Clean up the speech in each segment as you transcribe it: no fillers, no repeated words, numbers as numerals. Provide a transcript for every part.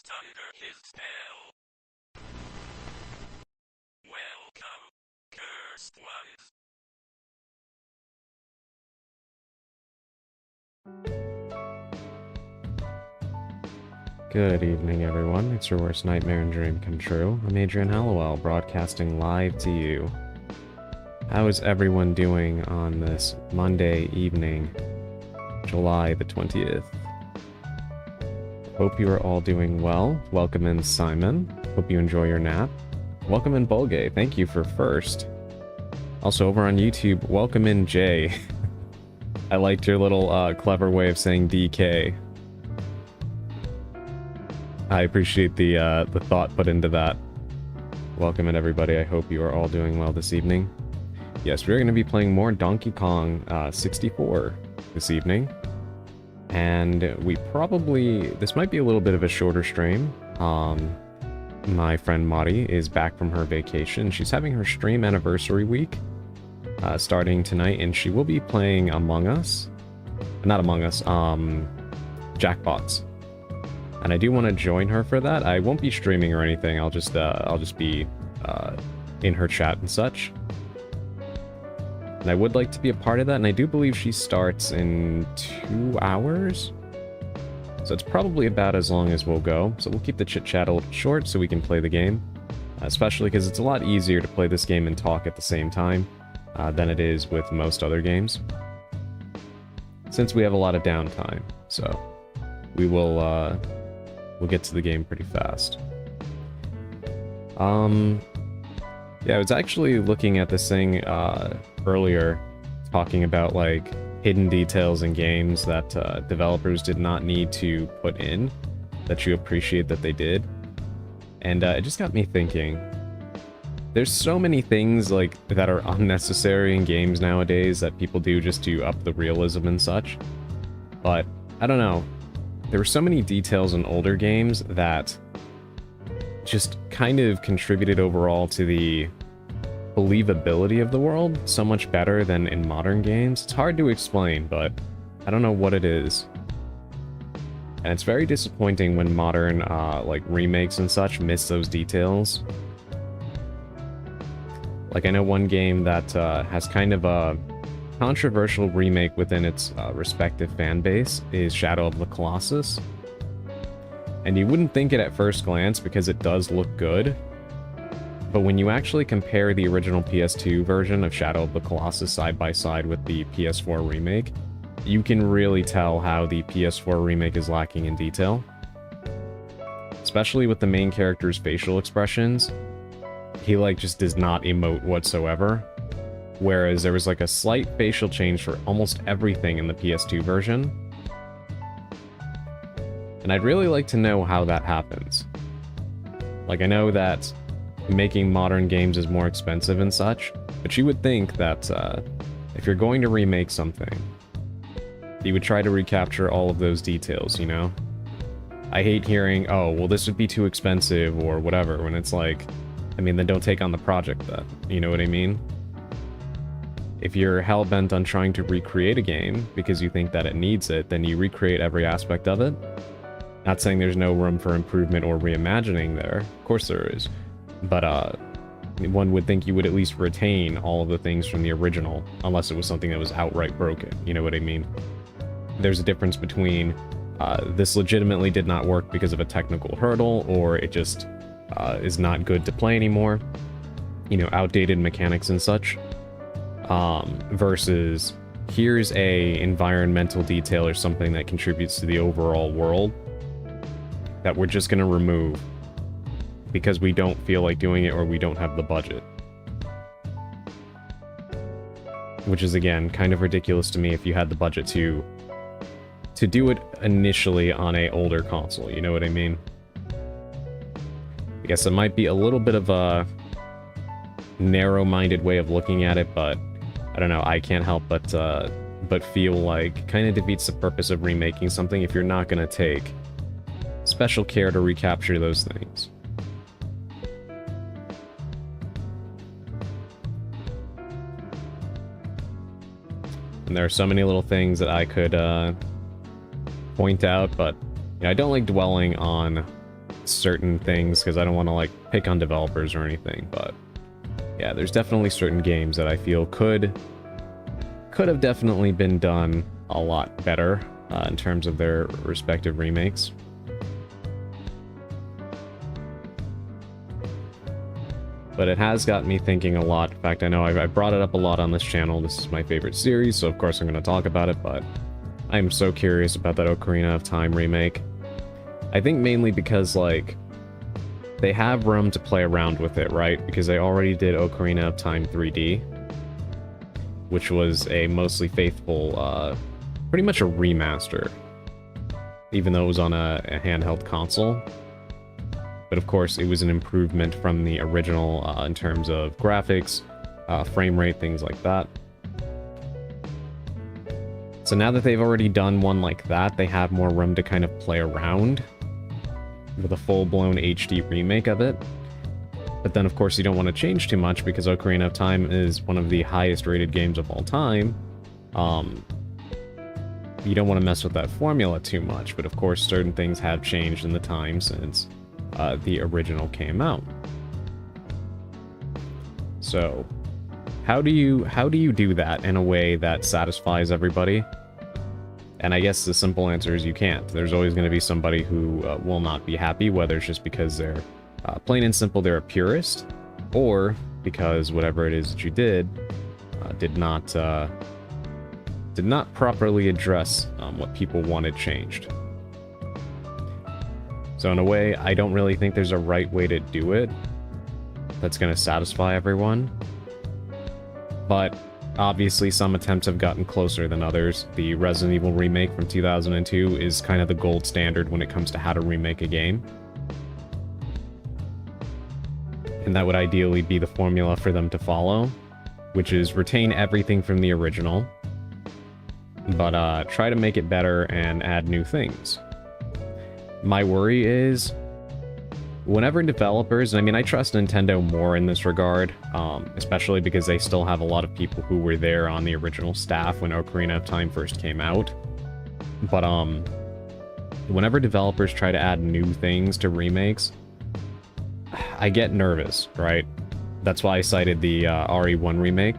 lost under his spell. Welcome, cursed ones. Good evening, everyone. It's your worst nightmare and dream come true. I'm Adrian Hallowell, broadcasting live to you. How is everyone doing on this Monday evening, July the 20th? Hope you are all doing well. Welcome in, Simon. Hope you enjoy your nap. Welcome in, Bulgay. Thank you for first. Also, over on YouTube, welcome in, Jay. I liked your little clever way of saying DK. I appreciate the thought put into that. Welcome in, everybody. I hope you are all doing well this evening. Yes, we're going to be playing more Donkey Kong 64 this evening. And we probably... This might be a little bit of a shorter stream. My friend Mari is back from her vacation. She's having her stream anniversary week starting tonight, and she will be playing Among Us. Not Among Us, Jackbox. And I do want to join her for that. I won't be streaming or anything. I'll just be in her chat and such. And I would like to be a part of that, and I do believe she starts in 2 hours. So it's probably about as long as we'll go. So we'll keep the chit-chat a little short so we can play the game. Especially because it's a lot easier to play this game and talk at the same time than it is with most other games. Since we have a lot of downtime, so we will... we'll get to the game pretty fast. Yeah, I was actually looking at this thing earlier, talking about like hidden details in games that developers did not need to put in, that you appreciate that they did. And it just got me thinking. There's so many things like that are unnecessary in games nowadays that people do just to up the realism and such. But I don't know. There were so many details in older games that just kind of contributed overall to the believability of the world so much better than in modern games. It's hard to explain, but I don't know what it is. And it's very disappointing when modern like remakes and such miss those details. Like I know one game that has kind of a controversial remake within its respective fan base is Shadow of the Colossus. And you wouldn't think it at first glance because it does look good. But when you actually compare the original PS2 version of Shadow of the Colossus side by side with the PS4 remake, you can really tell how the PS4 remake is lacking in detail. Especially with the main character's facial expressions. He like just does not emote whatsoever. Whereas there was like a slight facial change for almost everything in the PS2 version. And I'd really like to know how that happens. Like I know that making modern games is more expensive and such, but you would think that if you're going to remake something, you would try to recapture all of those details, you know? I hate hearing, oh, well this would be too expensive or whatever, when it's like, I mean, then don't take on the project then, you know what I mean? If you're hell-bent on trying to recreate a game because you think that it needs it, then you recreate every aspect of it. Not saying there's no room for improvement or reimagining there. Of course there is. But one would think you would at least retain all of the things from the original, unless it was something that was outright broken. You know what I mean? There's a difference between this legitimately did not work because of a technical hurdle, or it just is not good to play anymore. You know, outdated mechanics and such. Versus here's a environmental detail or something that contributes to the overall world that we're just gonna remove because we don't feel like doing it or we don't have the budget. Which is again kind of ridiculous to me if you had the budget to do it initially on a older console, you know what I mean? I guess it might be a little bit of a narrow-minded way of looking at it, but I don't know, I can't help but feel like kind of defeats the purpose of remaking something if you're not going to take special care to recapture those things. And there are so many little things that I could point out, but you know, I don't like dwelling on certain things because I don't want to like pick on developers or anything, but yeah, there's definitely certain games that I feel could have definitely been done a lot better in terms of their respective remakes. But it has got me thinking a lot. In fact, I know I brought it up a lot on this channel. This is my favorite series, so of course I'm going to talk about it, but I'm so curious about that Ocarina of Time remake. I think mainly because, like, they have room to play around with it, right? Because they already did Ocarina of Time 3D, which was a mostly faithful, pretty much a remaster, even though it was on a handheld console. But of course, it was an improvement from the original in terms of graphics, frame rate, things like that. So now that they've already done one like that, they have more room to kind of play around with a full-blown HD remake of it. But then, of course, you don't want to change too much because Ocarina of Time is one of the highest-rated games of all time. You don't want to mess with that formula too much, but of course, certain things have changed in the time since the original came out. So, how do you do that in a way that satisfies everybody? And I guess the simple answer is you can't. There's always going to be somebody who will not be happy, whether it's just because they're plain and simple they're a purist, or because whatever it is that you did did not properly address what people wanted changed. So in a way, I don't really think there's a right way to do it that's going to satisfy everyone. But obviously some attempts have gotten closer than others. The Resident Evil remake from 2002 is kind of the gold standard when it comes to how to remake a game. And that would ideally be the formula for them to follow, which is retain everything from the original, but try to make it better and add new things. My worry is, whenever developers, and I mean I trust Nintendo more in this regard, especially because they still have a lot of people who were there on the original staff when Ocarina of Time first came out, but whenever developers try to add new things to remakes, I get nervous, right? That's why I cited the RE1 remake,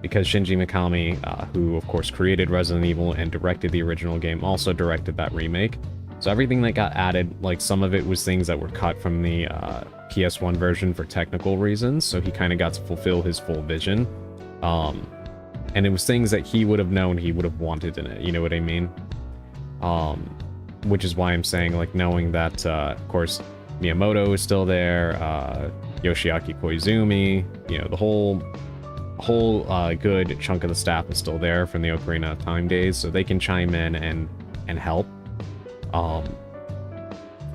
because Shinji Mikami, who of course created Resident Evil and directed the original game, also directed that remake. So everything that got added, like some of it was things that were cut from the PS1 version for technical reasons, so he kind of got to fulfill his full vision. And it was things that he would have known he would have wanted in it, you know what I mean? Which is why I'm saying, like, knowing that, of course, Miyamoto is still there, Yoshiaki Koizumi, you know, the whole good chunk of the staff is still there from the Ocarina of Time days, so they can chime in and help.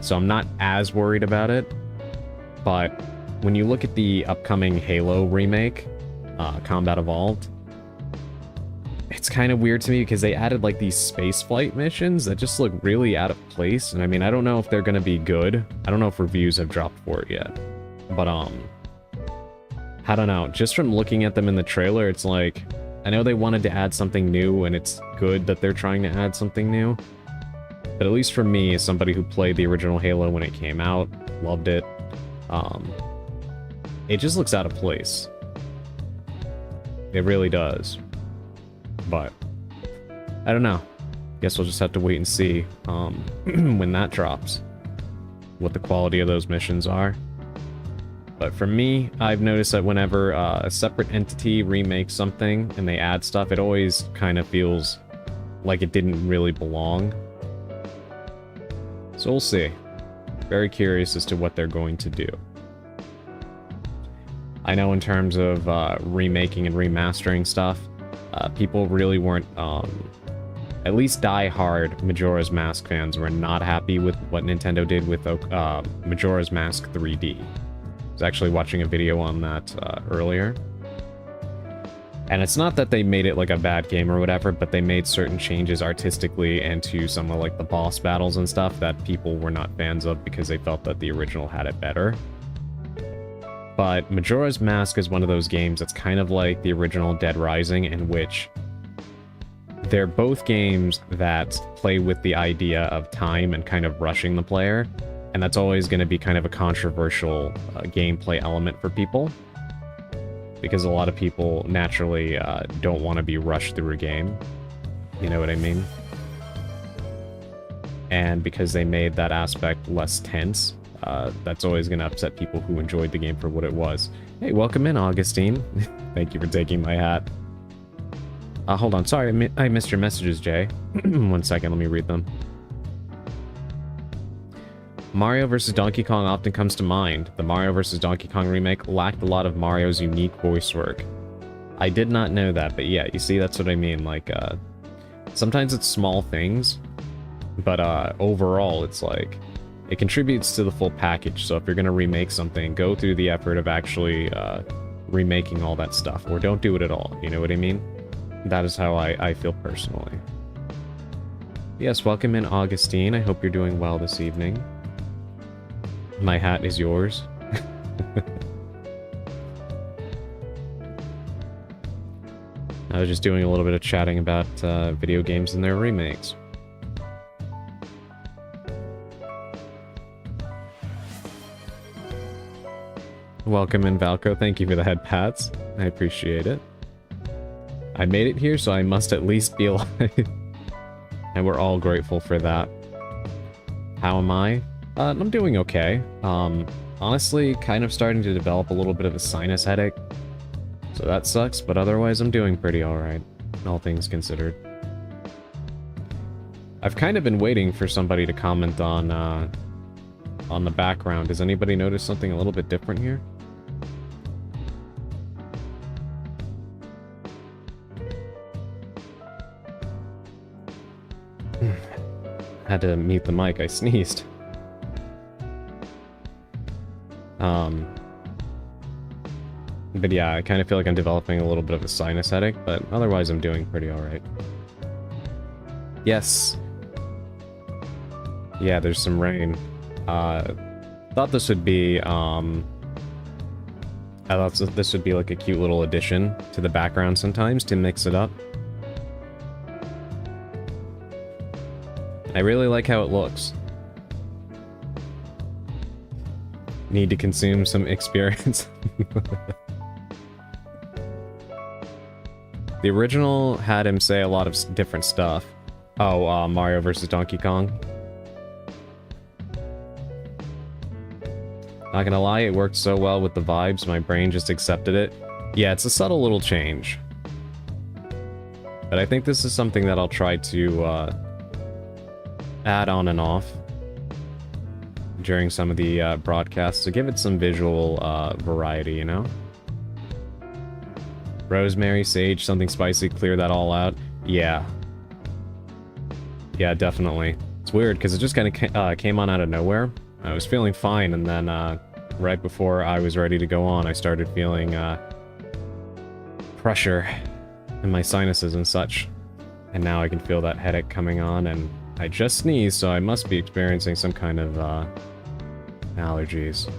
So I'm not as worried about it, but when you look at the upcoming Halo remake, Combat Evolved, it's kind of weird to me because they added like these space flight missions that just look really out of place, and I mean, I don't know if they're gonna be good. I don't know if reviews have dropped for it yet, but I don't know, just from looking at them in the trailer, it's like, I know they wanted to add something new, and it's good that they're trying to add something new. But at least for me, as somebody who played the original Halo when it came out, loved it, it just looks out of place. It really does. But, I don't know. Guess we'll just have to wait and see when that drops, what the quality of those missions are. But for me, I've noticed that whenever a separate entity remakes something and they add stuff, it always kind of feels like it didn't really belong. So we'll see. Very curious as to what they're going to do. I know in terms of remaking and remastering stuff, people really weren't, at least die-hard Majora's Mask fans were not happy with what Nintendo did with Majora's Mask 3D. I was actually watching a video on that earlier. And it's not that they made it like a bad game or whatever, but they made certain changes artistically and to some of like the boss battles and stuff that people were not fans of because they felt that the original had it better. But Majora's Mask is one of those games that's kind of like the original Dead Rising, in which they're both games that play with the idea of time and kind of rushing the player, And that's always going to be kind of a controversial gameplay element for people. Because a lot of people naturally don't want to be rushed through a game. You know what I mean? And because they made that aspect less tense, that's always going to upset people who enjoyed the game for what it was. Hey, welcome in, Augustine. Thank you for taking my hat. Hold on, sorry, I missed your messages, Jay. 1 second, let me read them. Mario vs. Donkey Kong often comes to mind. The Mario vs. Donkey Kong remake lacked a lot of Mario's unique voice work. I did not know that, but yeah, you see, that's what I mean. Like, sometimes it's small things, but overall, it's like, it contributes to the full package. So if you're going to remake something, go through the effort of actually remaking all that stuff, or don't do it at all. You know what I mean? That is how I feel personally. Yes, welcome in, Augustine. I hope you're doing well this evening. My hat is yours. I was just doing a little bit of chatting about video games and their remakes. Welcome in, Valko. Thank you for the head pats. I appreciate it. I made it here, so I must at least be alive. And we're all grateful for that. How am I? I'm doing okay. Honestly, kind of starting to develop a little bit of a sinus headache. So that sucks, but otherwise I'm doing pretty alright, all things considered. I've kind of been waiting for somebody to comment on the background. Does anybody notice something a little bit different here? Had to mute the mic, I sneezed. But yeah, I kind of feel like I'm developing a little bit of a sinus headache, but otherwise I'm doing pretty alright. Yes. Yeah, there's some rain. Thought this would be, I thought this would be like a cute little addition to the background sometimes to mix it up. I really like how it looks. Need to consume some experience. The original had him say a lot of different stuff. Oh, Mario vs. Donkey Kong. Not gonna lie, it worked so well with the vibes, my brain just accepted it. Yeah, it's a subtle little change. But I think this is something that I'll try to add on and off during some of the broadcasts to give it some visual variety, you know? Rosemary, sage, something spicy, clear that all out. Yeah. Yeah, definitely. It's weird, because it just kind of came on out of nowhere. I was feeling fine, and then right before I was ready to go on, I started feeling pressure in my sinuses and such. And now I can feel that headache coming on, and I just sneezed, so I must be experiencing some kind of allergies.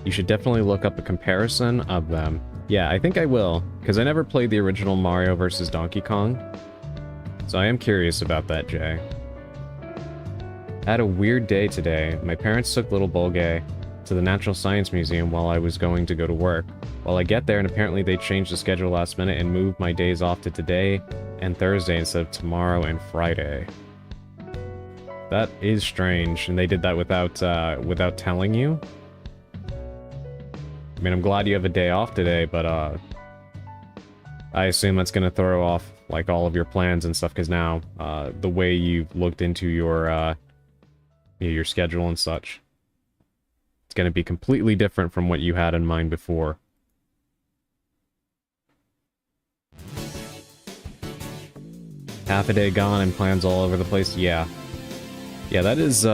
You should definitely look up a comparison of them. Yeah, I think I will, because I never played the original Mario vs. Donkey Kong. So I am curious about that, Jay. I had a weird day today. My parents took little Bolgay to the Natural Science Museum while I was going to go to work. Well, I get there, and apparently they changed the schedule last minute and moved my days off to today and Thursday instead of tomorrow and Friday. That is strange, and they did that without telling you? I mean, I'm glad you have a day off today, but I assume that's gonna throw off, like, all of your plans and stuff, because now, the way you've looked into your schedule and such, it's gonna be completely different from what you had in mind before. Half a day gone and plans all over the place? Yeah. Yeah, that is,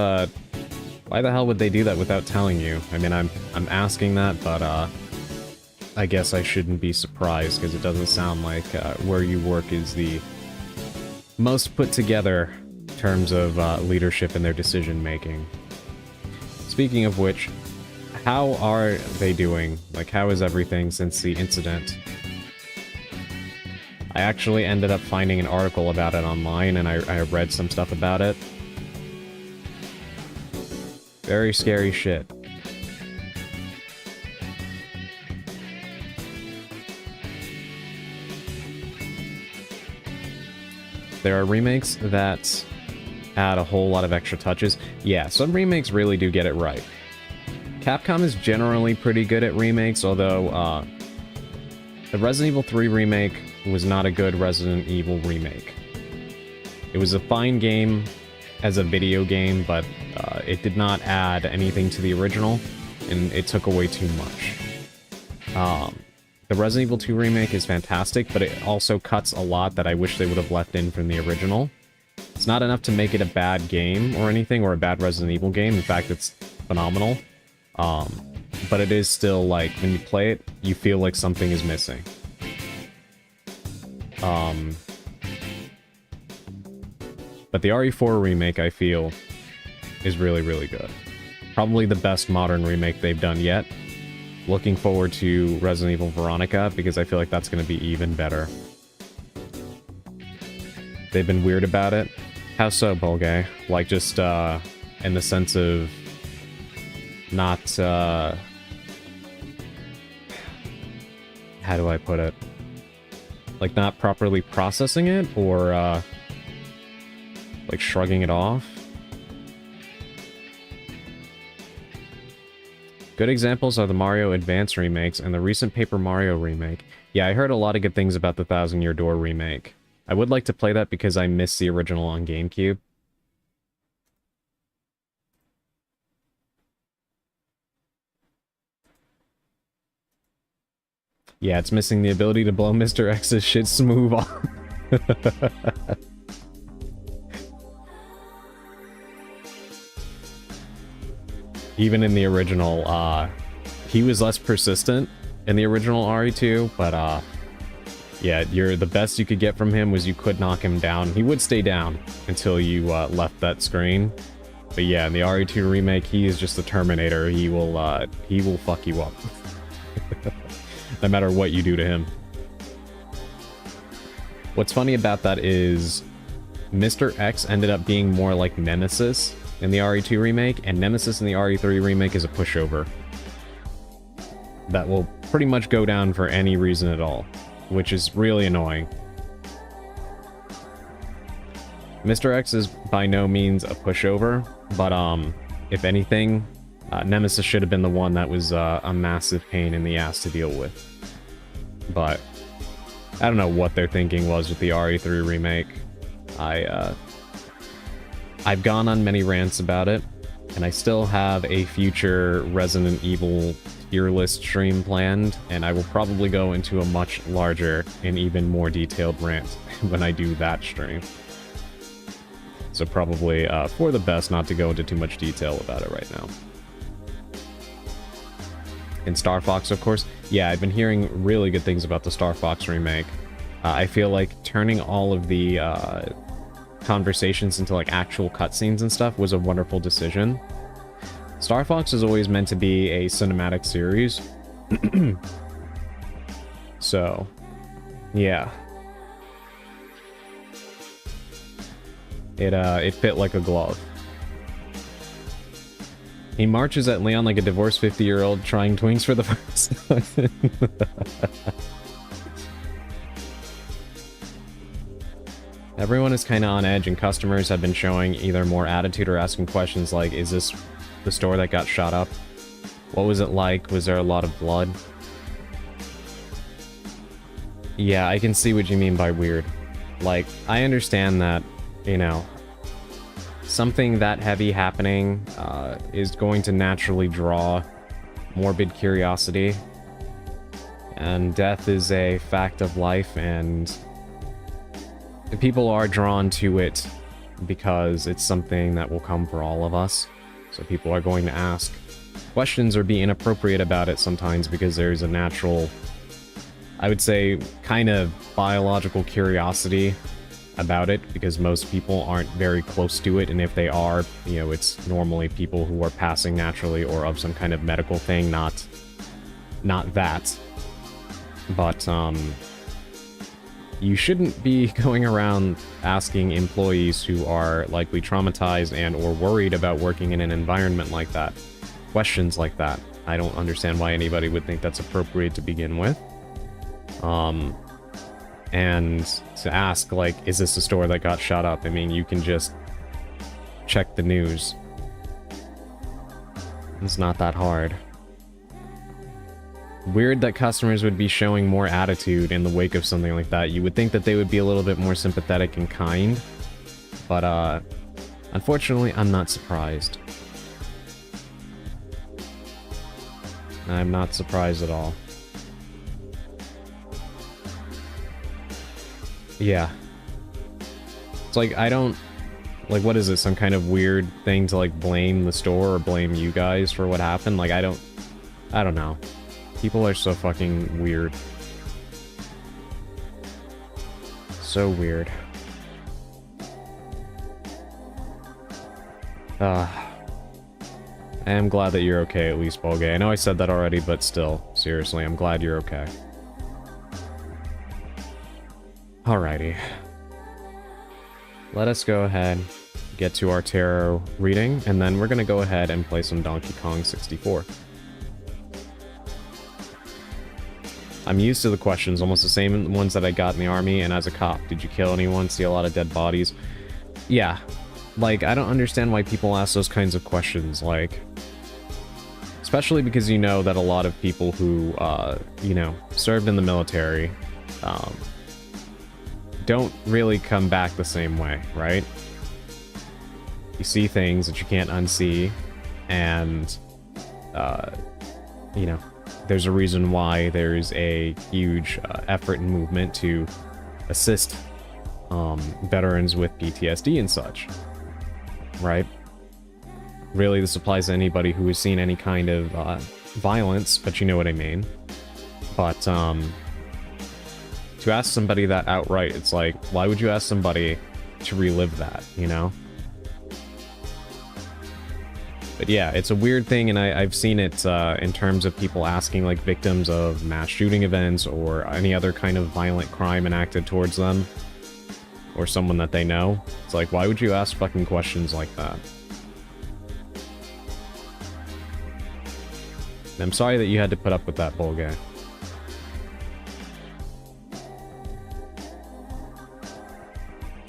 why the hell would they do that without telling you? I mean, I'm asking that, but, I guess I shouldn't be surprised, because it doesn't sound like, where you work is the most put together in terms of, leadership in their decision-making. Speaking of which, how are they doing? Like, how is everything since the incident? I actually ended up finding an article about it online, and I read some stuff about it. Very scary shit. There are remakes that add a whole lot of extra touches. Yeah, some remakes really do get it right. Capcom is generally pretty good at remakes, although the Resident Evil 3 remake was not a good Resident Evil remake. It was a fine game as a video game, but it did not add anything to the original, and it took away too much. The Resident Evil 2 remake is fantastic, but it also cuts a lot that I wish they would have left in from the original. It's not enough to make it a bad game or anything, or a bad Resident Evil game. In fact, it's phenomenal. But it is still, like, when you play it, you feel like something is missing. But the RE4 remake, I feel, is really, really good. Probably the best modern remake they've done yet. Looking forward to Resident Evil Veronica, because I feel like that's going to be even better. They've been weird about it. How so, Bulgay? Like, just, in the sense of not, how do I put it? Like, not properly processing it, or, like, shrugging it off? Good examples are the Mario Advance remakes and the recent Paper Mario remake. Yeah, I heard a lot of good things about the Thousand Year Door remake. I would like to play that because I missed the original on GameCube. Yeah, it's missing the ability to blow Mr. X's shit smooth off. Even in the original, he was less persistent in the original RE2, but, yeah, the best you could get from him was you could knock him down. He would stay down until you, left that screen. But yeah, in the RE2 remake, he is just the Terminator. He will fuck you up. No matter what you do to him. What's funny about that is Mr. X ended up being more like Nemesis in the RE2 remake, and Nemesis in the RE3 remake is a pushover. That will pretty much go down for any reason at all, which is really annoying. Mr. X is by no means a pushover, but if anything, Nemesis should have been the one that was a massive pain in the ass to deal with. But I don't know what their thinking was with the RE3 remake. I've gone on many rants about it, and I still have a future Resident Evil tier list stream planned, and I will probably go into a much larger and even more detailed rant when I do that stream. So probably for the best not to go into too much detail about it right now. And Star Fox, of course. Yeah, I've been hearing really good things about the Star Fox remake. I feel like turning all of the conversations into like actual cutscenes and stuff was a wonderful decision. Star Fox is always meant to be a cinematic series. So, yeah. It fit like a glove. He marches at Leon like a divorced 50-year-old trying twinks for the first time. Everyone is kind of on edge, and customers have been showing either more attitude or asking questions like, is this the store that got shot up? What was it like? Was there a lot of blood? Yeah, I can see what you mean by weird. Like, I understand that, you know, something that heavy happening is going to naturally draw morbid curiosity. And death is a fact of life, and people are drawn to it because it's something that will come for all of us. So people are going to ask questions or be inappropriate about it sometimes because there's a natural, I would say, kind of biological curiosity about it, because most people aren't very close to it, and if they are, you know, it's normally people who are passing naturally or of some kind of medical thing, not you shouldn't be going around asking employees who are likely traumatized and or worried about working in an environment like that questions like that. I don't understand why anybody would think that's appropriate to begin with. And to ask, like, is this a store that got shot up? I mean, you can just check the news. It's not that hard. Weird that customers would be showing more attitude in the wake of something like that. You would think that they would be a little bit more sympathetic and kind. But, unfortunately, I'm not surprised. I'm not surprised at all. Yeah. It's like, I don't... Like, what is it? Some kind of weird thing to, like, blame the store or blame you guys for what happened? Like, I don't know. People are so fucking weird. So weird. I am glad that you're okay, at least, Bolgay. I know I said that already, but still, seriously, I'm glad you're okay. Alrighty. Let us go ahead, get to our tarot reading, and then we're gonna go ahead and play some Donkey Kong 64. I'm used to the questions, almost the same ones that I got in the army and as a cop. Did you kill anyone? See a lot of dead bodies? Yeah. Like, I don't understand why people ask those kinds of questions, like... Especially because you know that a lot of people who, you know, served in the military, don't really come back the same way, right? You see things that you can't unsee, and, you know, there's a reason why there's a huge effort and movement to assist veterans with PTSD and such, right? Really, this applies to anybody who has seen any kind of violence, but you know what I mean. But, to ask somebody that outright, it's like, why would you ask somebody to relive that, you know? But yeah, it's a weird thing, and I've seen it in terms of people asking, like, victims of mass shooting events or any other kind of violent crime enacted towards them, or someone that they know. It's like, why would you ask fucking questions like that? And I'm sorry that you had to put up with that, Bolgay.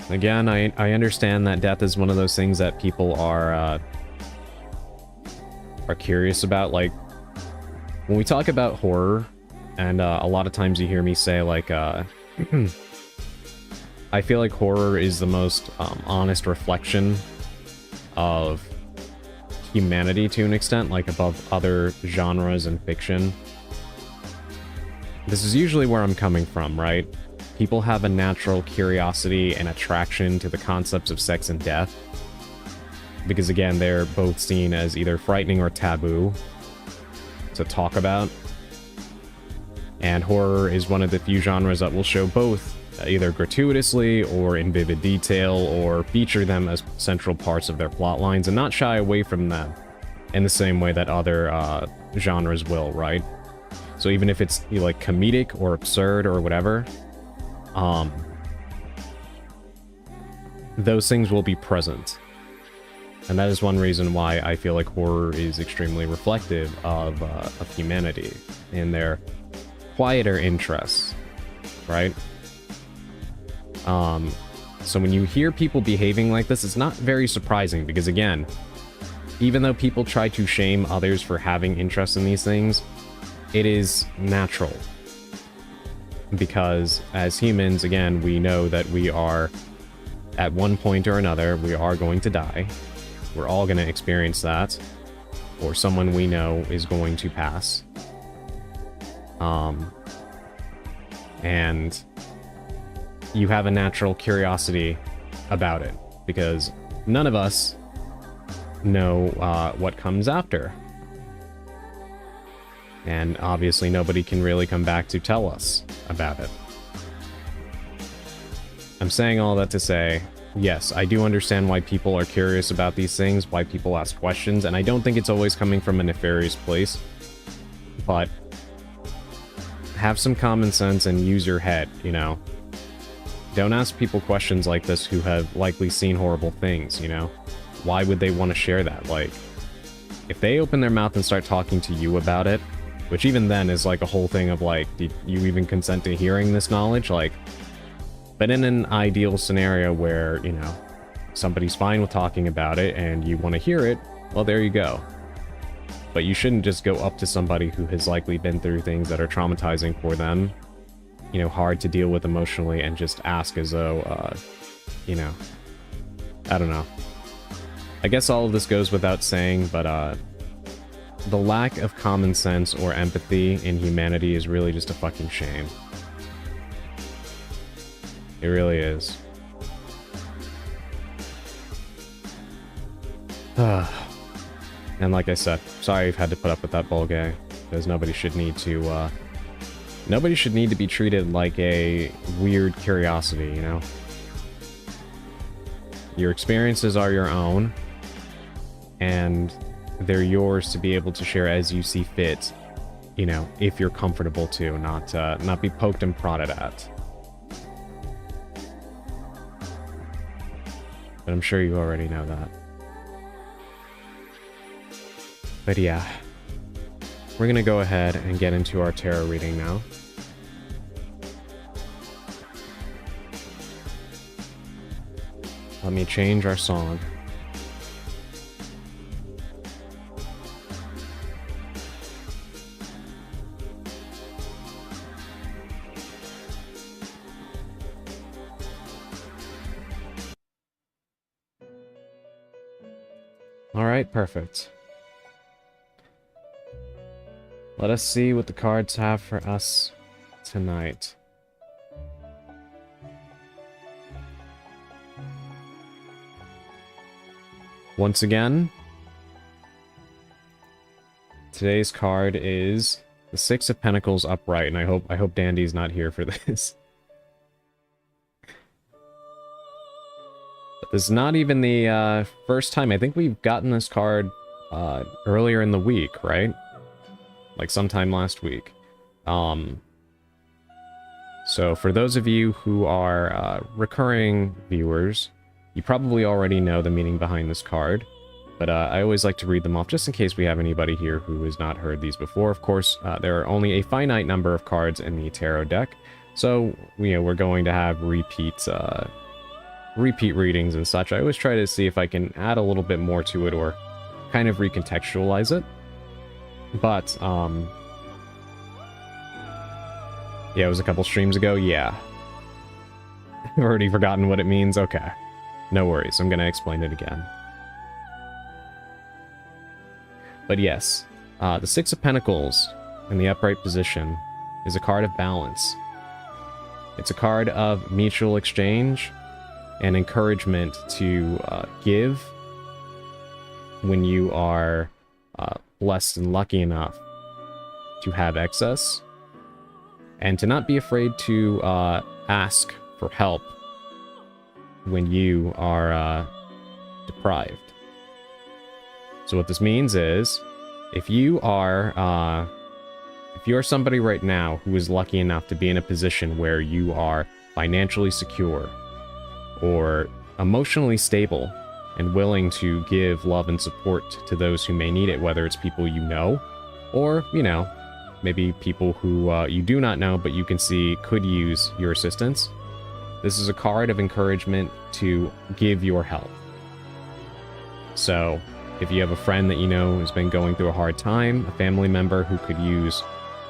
Again, I understand that death is one of those things that people are curious about. Like, when we talk about horror, and a lot of times you hear me say, like, I feel like horror is the most honest reflection of humanity to an extent, like above other genres and fiction. This is usually where I'm coming from, right? People have a natural curiosity and attraction to the concepts of sex and death. Because again, they're both seen as either frightening or taboo to talk about. And horror is one of the few genres that will show both, either gratuitously or in vivid detail, or feature them as central parts of their plot lines and not shy away from them in the same way that other genres will, right? So even if it's, you know, like comedic or absurd or whatever, those things will be present. And that is one reason why I feel like horror is extremely reflective of humanity in their quieter interests, right? So when you hear people behaving like this, it's not very surprising, because again, even though people try to shame others for having interest in these things, it is natural. Because as humans, again, we know that we are, at one point or another, we are going to die. We're all going to experience that, or someone we know is going to pass. And you have a natural curiosity about it, because none of us know what comes after. And obviously nobody can really come back to tell us about it. I'm saying all that to say, yes, I do understand why people are curious about these things, why people ask questions, and I don't think it's always coming from a nefarious place. But have some common sense and use your head, you know? Don't ask people questions like this who have likely seen horrible things, you know? Why would they want to share that? Like, if they open their mouth and start talking to you about it, which even then is like a whole thing of like, did you even consent to hearing this knowledge? Like, but in an ideal scenario where, you know, somebody's fine with talking about it and you want to hear it, well, there you go. But you shouldn't just go up to somebody who has likely been through things that are traumatizing for them, you know, hard to deal with emotionally, and just ask as though, you know, I don't know. I guess all of this goes without saying, but the lack of common sense or empathy in humanity is really just a fucking shame. It really is. And like I said, sorry I've had to put up with that Bulgay, because nobody should need to be treated like a weird curiosity, you know? Your experiences are your own, and they're yours to be able to share as you see fit, you know, if you're comfortable to, not be poked and prodded at. But I'm sure you already know that. But yeah, we're gonna go ahead and get into our tarot reading now. Let me change our song. All right, perfect. Let us see what the cards have for us tonight. Once again, today's card is the Six of Pentacles upright, and I hope Dandy's not here for this. But this is not even the first time. I think we've gotten this card earlier in the week, right? Like sometime last week. So for those of you who are recurring viewers, you probably already know the meaning behind this card, but I always like to read them off just in case we have anybody here who has not heard these before. Of course, there are only a finite number of cards in the tarot deck, so we're going to have repeat readings and such. I always try to see if I can add a little bit more to it or kind of recontextualize it. But yeah, it was a couple streams ago. Yeah, I've already forgotten what it means. Okay. No worries, I'm gonna explain it again. But yes, the Six of Pentacles in the upright position is a card of balance. It's a card of mutual exchange and encouragement to give when you are blessed and lucky enough to have excess, and to not be afraid to ask for help when you are deprived. So what this means is, if you are somebody right now who is lucky enough to be in a position where you are financially secure or emotionally stable and willing to give love and support to those who may need it, whether it's people you know or, maybe people who you do not know but you can see could use your assistance, this is a card of encouragement to give your help. So, if you have a friend that you know has been going through a hard time, a family member who could use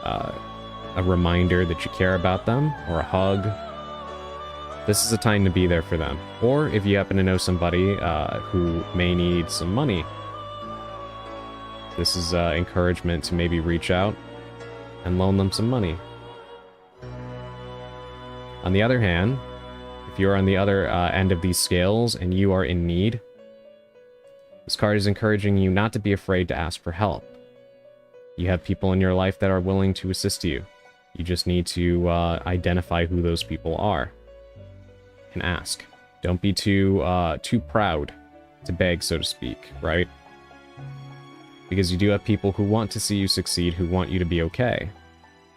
a reminder that you care about them, or a hug, this is a time to be there for them. Or if you happen to know somebody who may need some money, this is encouragement to maybe reach out and loan them some money. On the other hand, if you're on the other end of these scales and you are in need, this card is encouraging you not to be afraid to ask for help. You have people in your life that are willing to assist you. You just need to identify who those people are and ask. Don't be too proud to beg, so to speak, right? Because you do have people who want to see you succeed, who want you to be okay.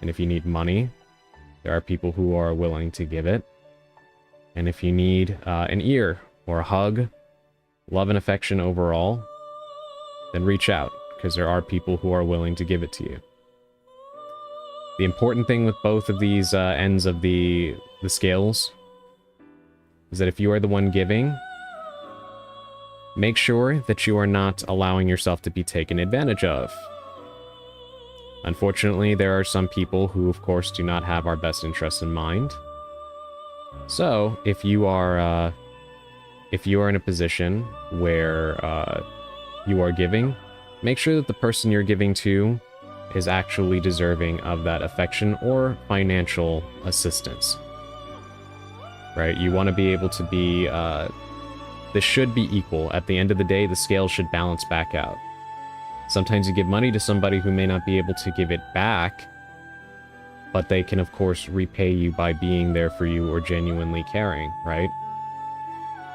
And if you need money, there are people who are willing to give it. And if you need an ear or a hug, love and affection overall, then reach out, because there are people who are willing to give it to you. The important thing with both of these ends of the scales is that if you are the one giving, make sure that you are not allowing yourself to be taken advantage of. Unfortunately, there are some people who, of course, do not have our best interests in mind. So, if you are in a position where you are giving, make sure that the person you're giving to is actually deserving of that affection or financial assistance. Right? You want to be able to be... this should be equal. At the end of the day, the scale should balance back out. Sometimes you give money to somebody who may not be able to give it back, but they can, of course, repay you by being there for you or genuinely caring, right?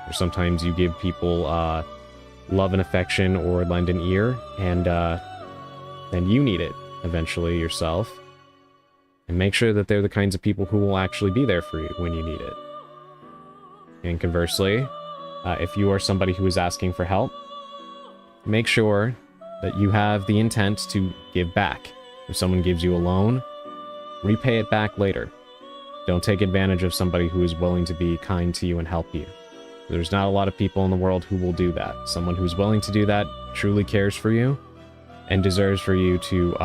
Or sometimes you give people love and affection or lend an ear, and then you need it eventually yourself. And make sure that they're the kinds of people who will actually be there for you when you need it. And conversely, if you are somebody who is asking for help, make sure that you have the intent to give back. If someone gives you a loan, repay it back later. Don't take advantage of somebody who is willing to be kind to you and help you. There's not a lot of people in the world who will do that. Someone who's willing to do that truly cares for you and deserves for you to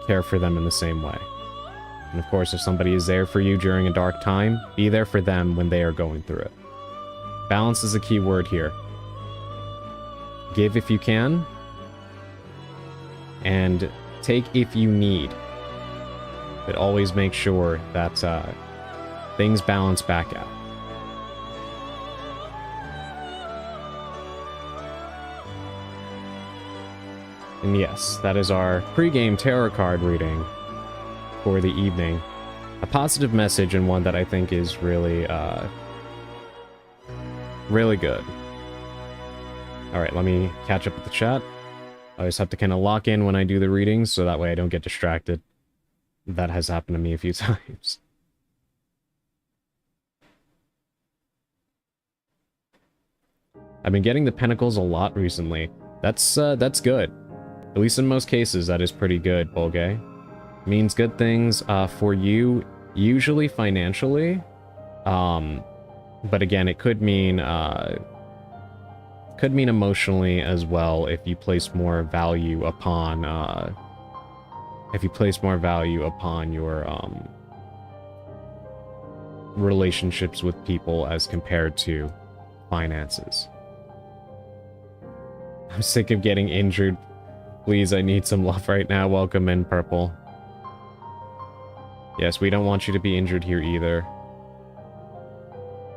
care for them in the same way. And of course, if somebody is there for you during a dark time, be there for them when they are going through it. Balance is a key word here. Give if you can, and take if you need. But always make sure that things balance back out. And yes, that is our pre-game tarot card reading for the evening. A positive message, and one that I think is really, really good. Alright, let me catch up with the chat. I always have to kind of lock in when I do the readings, so that way I don't get distracted. That has happened to me a few times. I've been getting the Pentacles a lot recently. That's good. At least in most cases, that is pretty good, Bolgay. Means good things for you, usually financially. But again, it could mean emotionally as well if you place more value upon your relationships with people as compared to finances. I'm sick of getting injured. Please, I need some love right now. Welcome in, Purple. Yes, we don't want you to be injured here either.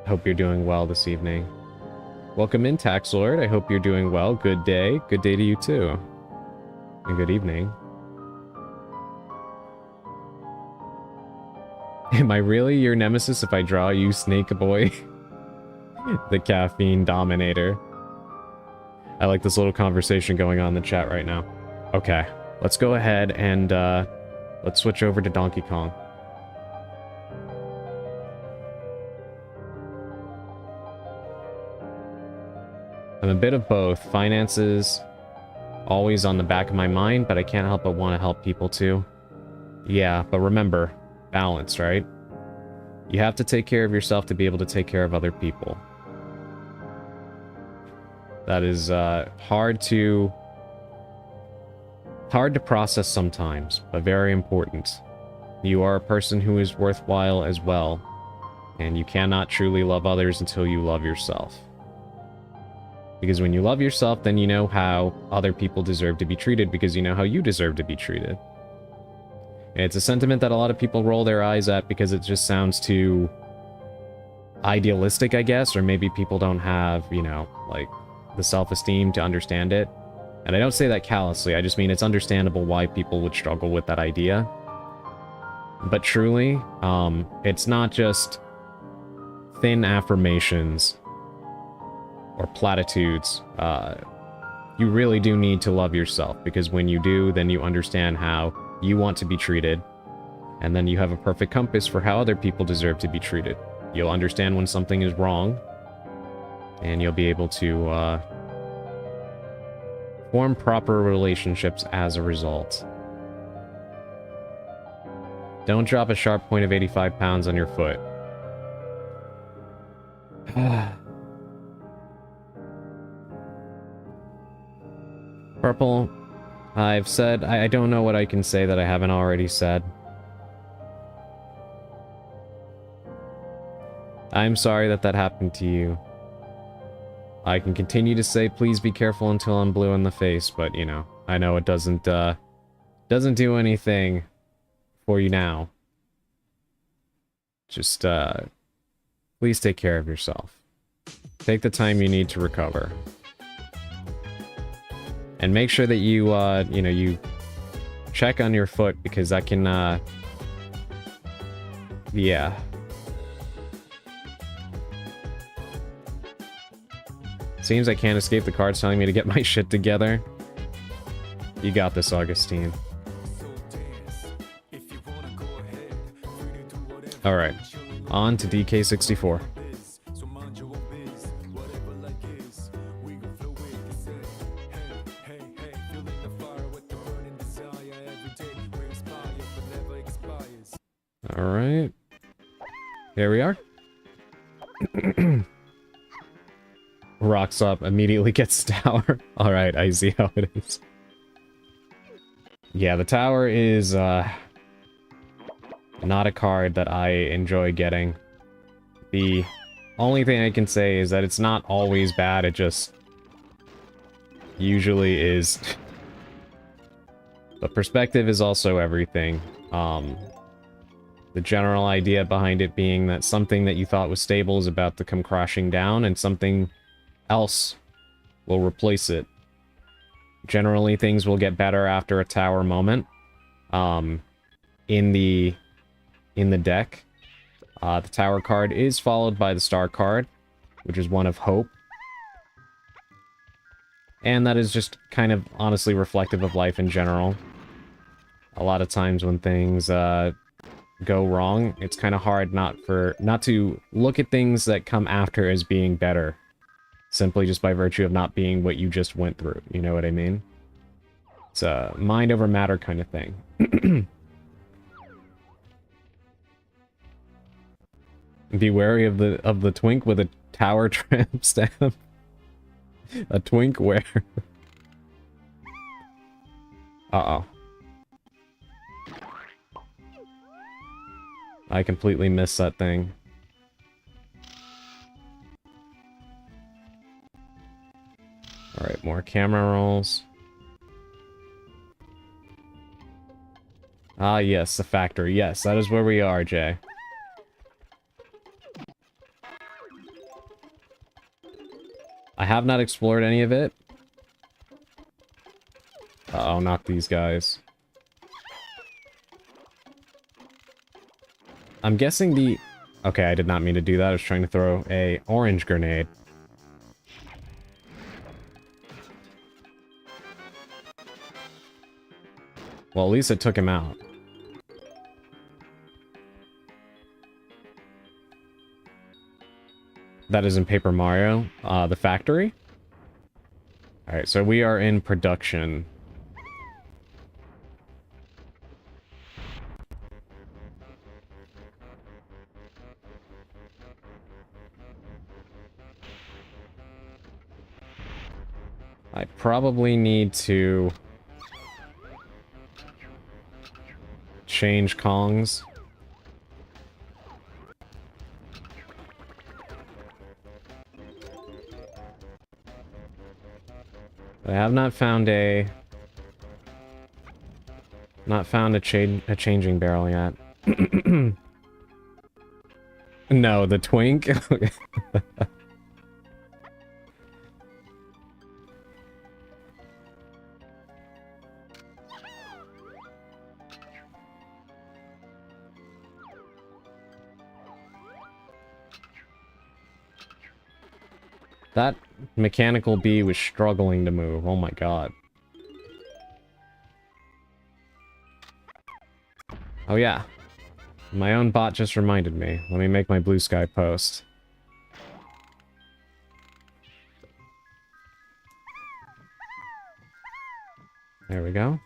Hope you're doing well this evening. Welcome in, Tax Lord. I hope you're doing well. Good day. Good day to you too. And good evening. Am I really your nemesis if I draw you, Snake Boy? The caffeine dominator. I like this little conversation going on in the chat right now. Okay, let's go ahead and let's switch over to Donkey Kong. I'm a bit of both. Finances, always on the back of my mind, but I can't help but want to help people too. Yeah, but remember, balance, right? You have to take care of yourself to be able to take care of other people. That is hard to process sometimes, but very important. You are a person who is worthwhile as well, and you cannot truly love others until you love yourself. Because when you love yourself, then you know how other people deserve to be treated, because you know how you deserve to be treated. And it's a sentiment that a lot of people roll their eyes at because it just sounds too idealistic, I guess, or maybe people don't have, you know, like, the self-esteem to understand it. And I don't say that callously, I just mean it's understandable why people would struggle with that idea. But truly, it's not just thin affirmations or platitudes. You really do need to love yourself, because when you do, then you understand how you want to be treated, and then you have a perfect compass for how other people deserve to be treated. You'll understand when something is wrong, and you'll be able to form proper relationships as a result. Don't drop a sharp point of 85 pounds on your foot. Purple, I've said, I don't know what I can say that I haven't already said. I'm sorry that that happened to you. I can continue to say please be careful until I'm blue in the face, but you know, I know it doesn't do anything for you now. Just please take care of yourself. Take the time you need to recover. And make sure that you you know, you check on your foot, because that can yeah. Seems I can't escape the cards telling me to get my shit together. You got this, Augustine. Alright. On to DK64. Alright. Here we are. Rocks up, immediately gets tower. Alright, I see how it is. Yeah, the tower is, not a card that I enjoy getting. The only thing I can say is that it's not always bad, it just usually is. But perspective is also everything. The general idea behind it being that something that you thought was stable is about to come crashing down, and something else will replace it. Generally, things will get better after a tower moment. In the deck, the tower card is followed by the star card, which is one of hope. And that is just kind of honestly reflective of life in general. A lot of times when things go wrong, it's kind of hard not to look at things that come after as being better. Simply just by virtue of not being what you just went through. You know what I mean? It's a mind over matter kind of thing. Be wary of the twink with a tower tramp stamp. A twink where? Uh-oh. I completely missed that thing. Alright, more camera rolls. Ah, yes, the factory. Yes, that is where we are, Jay. I have not explored any of it. Uh-oh, not these guys. I'm guessing the... Okay, I did not mean to do that. I was trying to throw a orange grenade. Well, at least it took him out. That is in Paper Mario. The factory? Alright, so we are in production. I probably need to change Kongs. I have not found a changing barrel yet. No, the twink. That mechanical bee was struggling to move. Oh my god. Oh yeah. My own bot just reminded me. Let me make my Blue Sky post. There we go.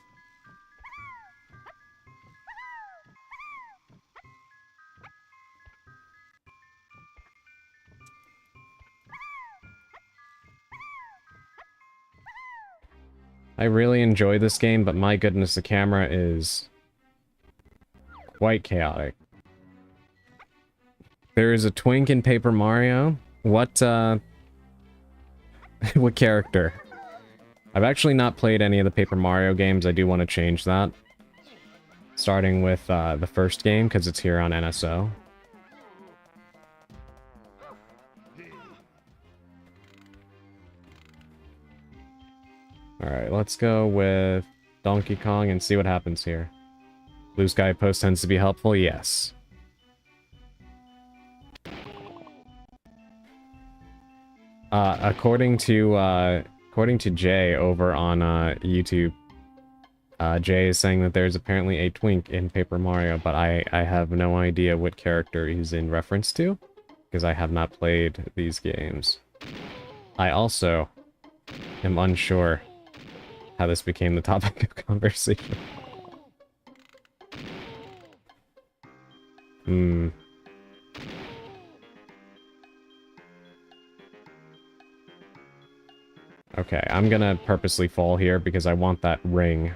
I really enjoy this game, but my goodness, the camera is quite chaotic. There is a twink in Paper Mario. What, what character? I've actually not played any of the Paper Mario games. I do want to change that. Starting with, the first game, because it's here on NSO. Alright, let's go with Donkey Kong and see what happens here. Blue Sky Post tends to be helpful, yes. According to Jay over on YouTube, Jay is saying that there's apparently a twink in Paper Mario, but I have no idea what character he's in reference to, because I have not played these games. I also am unsure how this became the topic of conversation. Okay, I'm gonna purposely fall here because I want that ring.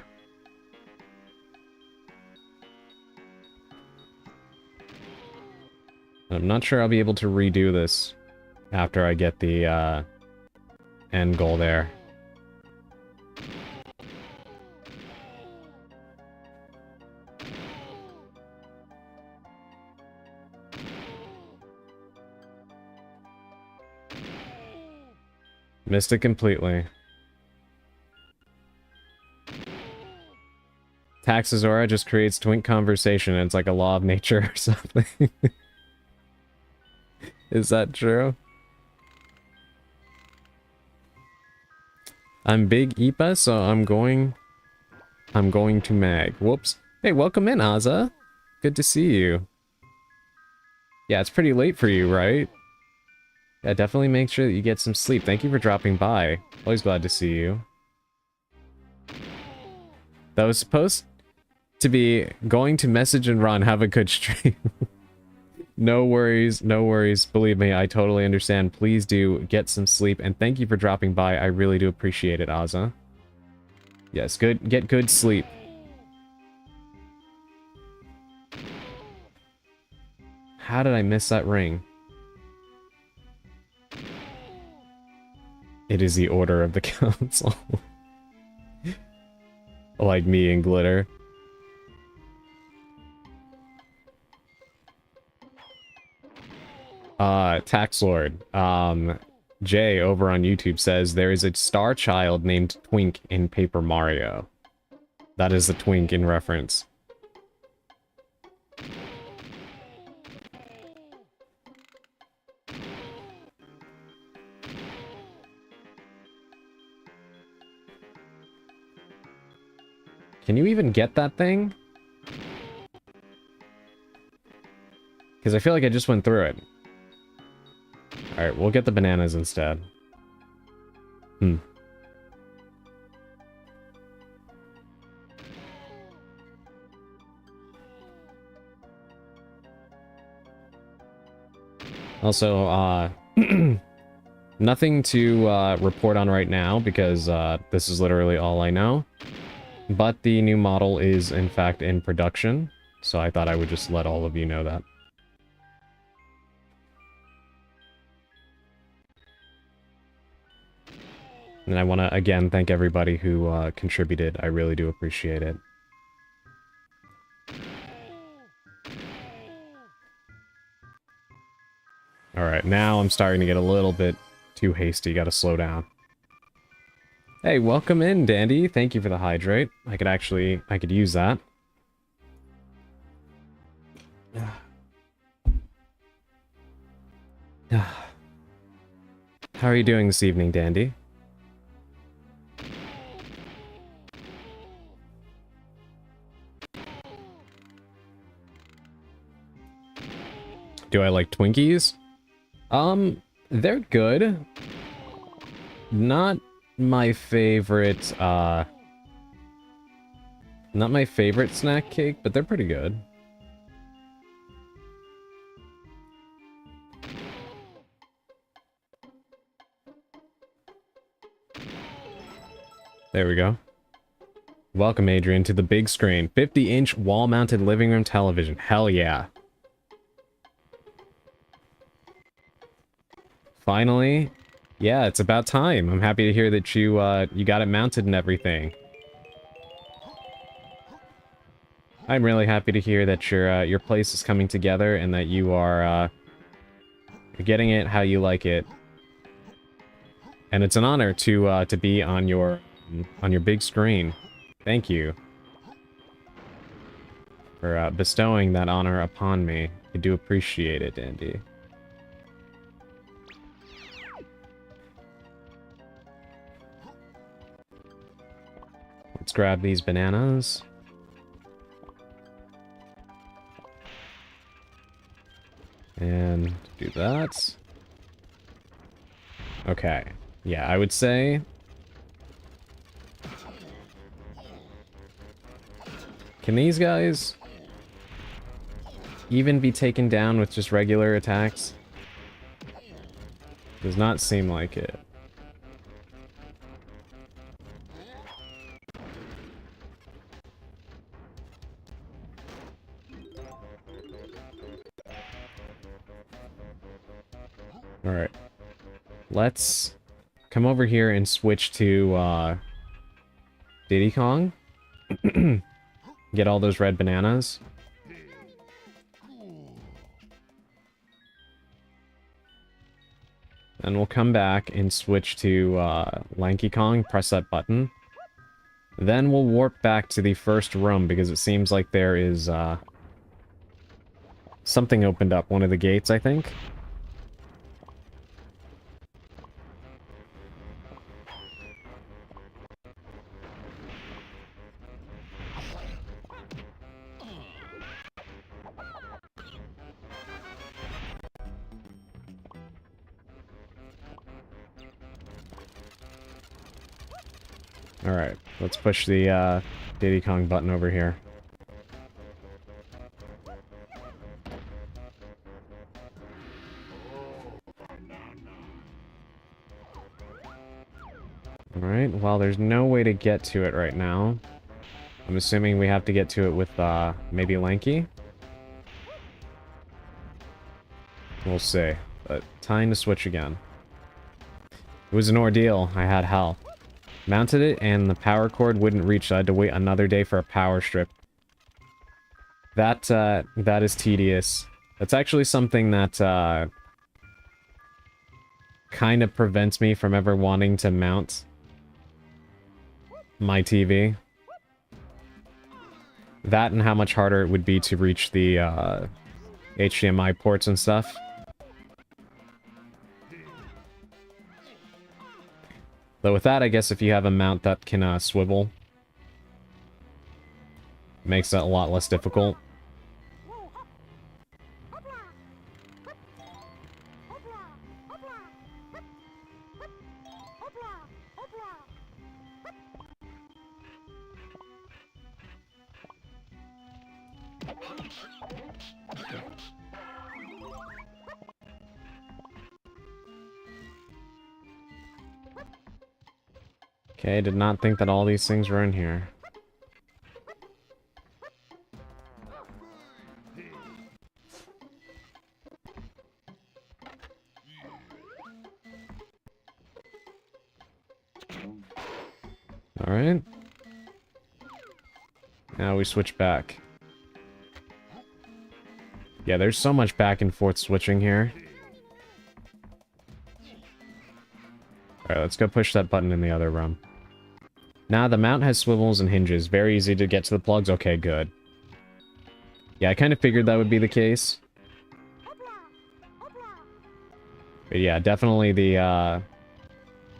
I'm not sure I'll be able to redo this after I get the end goal there. Missed it completely. Taxazora just creates twink conversation and it's like a law of nature or something. Is that true? I'm big Ipa, so I'm going to mag. Whoops. Hey, welcome in, Aza. Good to see you. Yeah, it's pretty late for you, right? Yeah, definitely make sure that you get some sleep. Thank you for dropping by. Always glad to see you. That was supposed to be going to message and run. Have a good stream. No worries, no worries. Believe me, I totally understand. Please do get some sleep, and thank you for dropping by. I really do appreciate it, Aza. Yes, get good sleep. How did I miss that ring? It is the order of the council. Like me and glitter. Tax Lord. Jay over on YouTube says there is a star child named Twink in Paper Mario. That is the twink in reference. Can you even get that thing? Because I feel like I just went through it. Alright, we'll get the bananas instead. Also, nothing to report on right now because this is literally all I know. But the new model is, in fact, in production, so I thought I would just let all of you know that. And I want to, again, thank everybody who contributed. I really do appreciate it. Alright, now I'm starting to get a little bit too hasty. Gotta slow down. Hey, welcome in, Dandy. Thank you for the hydrate. I could use that. How are you doing this evening, Dandy? Do I like Twinkies? They're good. Not my favorite, not my favorite snack cake, but they're pretty good. There we go. Welcome, Adrian, to the big screen. 50-inch wall-mounted living room television. Hell yeah. Finally. Yeah, it's about time. I'm happy to hear that you got it mounted and everything. I'm really happy to hear that your place is coming together and that you are you're getting it how you like it. And it's an honor to be on your big screen. Thank you for bestowing that honor upon me. I do appreciate it, Andy. Let's grab these bananas. And do that. Okay. Yeah, I would say... Can these guys even be taken down with just regular attacks? Does not seem like it. Alright. Let's come over here and switch to Diddy Kong. Get all those red bananas. And we'll come back and switch to Lanky Kong, press that button. Then we'll warp back to the first room because it seems like there is something opened up, one of the gates, I think. Alright, let's push the Diddy Kong button over here. Alright, well there's no way to get to it right now. I'm assuming we have to get to it with maybe Lanky? We'll see, but time to switch again. It was an ordeal, I had hell. Mounted it, and the power cord wouldn't reach, so I had to wait another day for a power strip. That is tedious. That's actually something that, kind of prevents me from ever wanting to mount my TV. That and how much harder it would be to reach the, HDMI ports and stuff. Though with that, I guess if you have a mount that can swivel, it makes that a lot less difficult. Okay, did not think that all these things were in here. Alright. Now we switch back. Yeah, there's so much back and forth switching here. Alright, let's go push that button in the other room. Nah, the mount has swivels and hinges. Very easy to get to the plugs. Okay, good. Yeah, I kind of figured that would be the case. But yeah, definitely the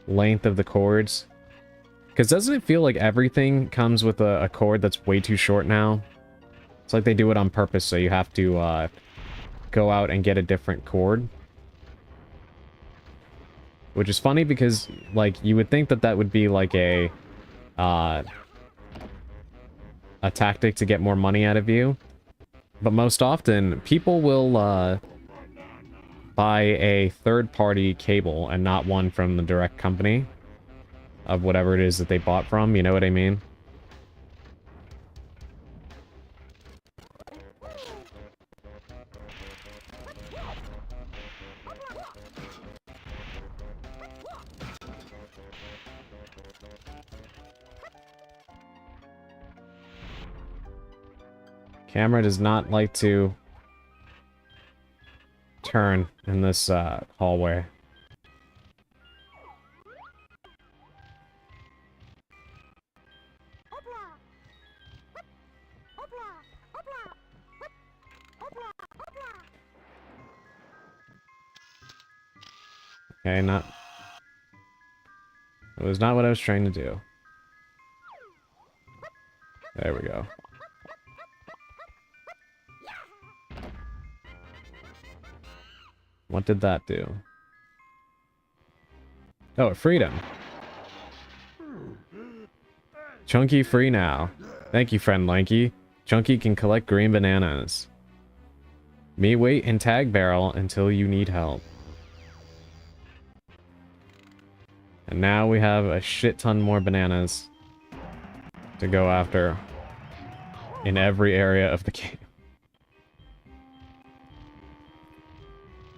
length of the cords. Because doesn't it feel like everything comes with a cord that's way too short now? It's like they do it on purpose, so you have to go out and get a different cord. Which is funny because, like, you would think that that would be like a tactic to get more money out of you. But most often, people will buy a third-party cable and not one from the direct company of whatever it is that they bought from, you know what I mean? Camera does not like to turn in this hallway. Okay, not... It was not what I was trying to do. There we go. What did that do? Oh, it freed him. Chunky free now. Thank you, friend Lanky. Chunky can collect green bananas. Me wait and tag barrel until you need help. And now we have a shit ton more bananas to go after in every area of the game.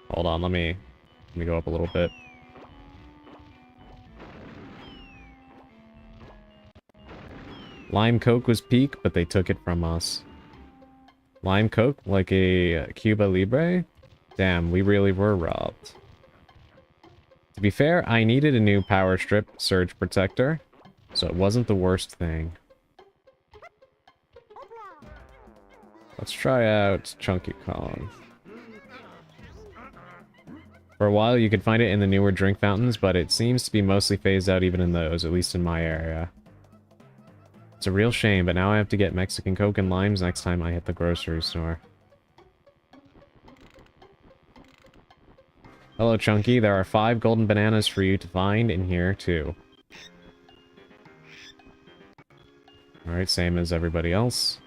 Hold on, let me go up a little bit. Lime Coke was peak, but they took it from us. Lime Coke? Like a Cuba Libre? Damn, we really were robbed. To be fair, I needed a new power strip surge protector, so it wasn't the worst thing. Let's try out Chunky Kong. For a while, you could find it in the newer drink fountains, but it seems to be mostly phased out even in those, at least in my area. It's a real shame, but now I have to get Mexican Coke and limes next time I hit the grocery store. Hello, Chunky. There are 5 golden bananas for you to find in here, too. Alright, same as everybody else.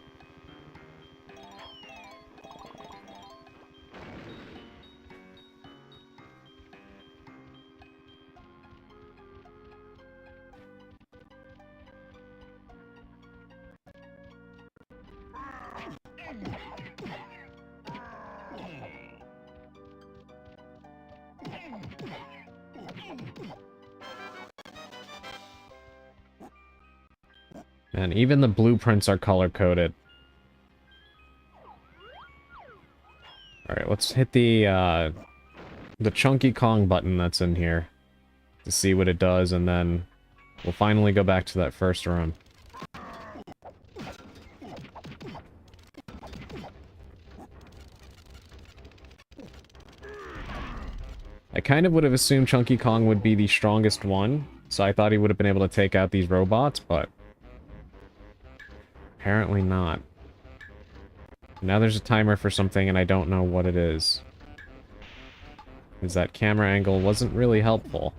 And even the blueprints are color-coded. Alright, let's hit the Chunky Kong button that's in here to see what it does, and then we'll finally go back to that first room. I kind of would have assumed Chunky Kong would be the strongest one, so I thought he would have been able to take out these robots, but apparently not. Now there's a timer for something and I don't know what it is. Because that camera angle wasn't really helpful.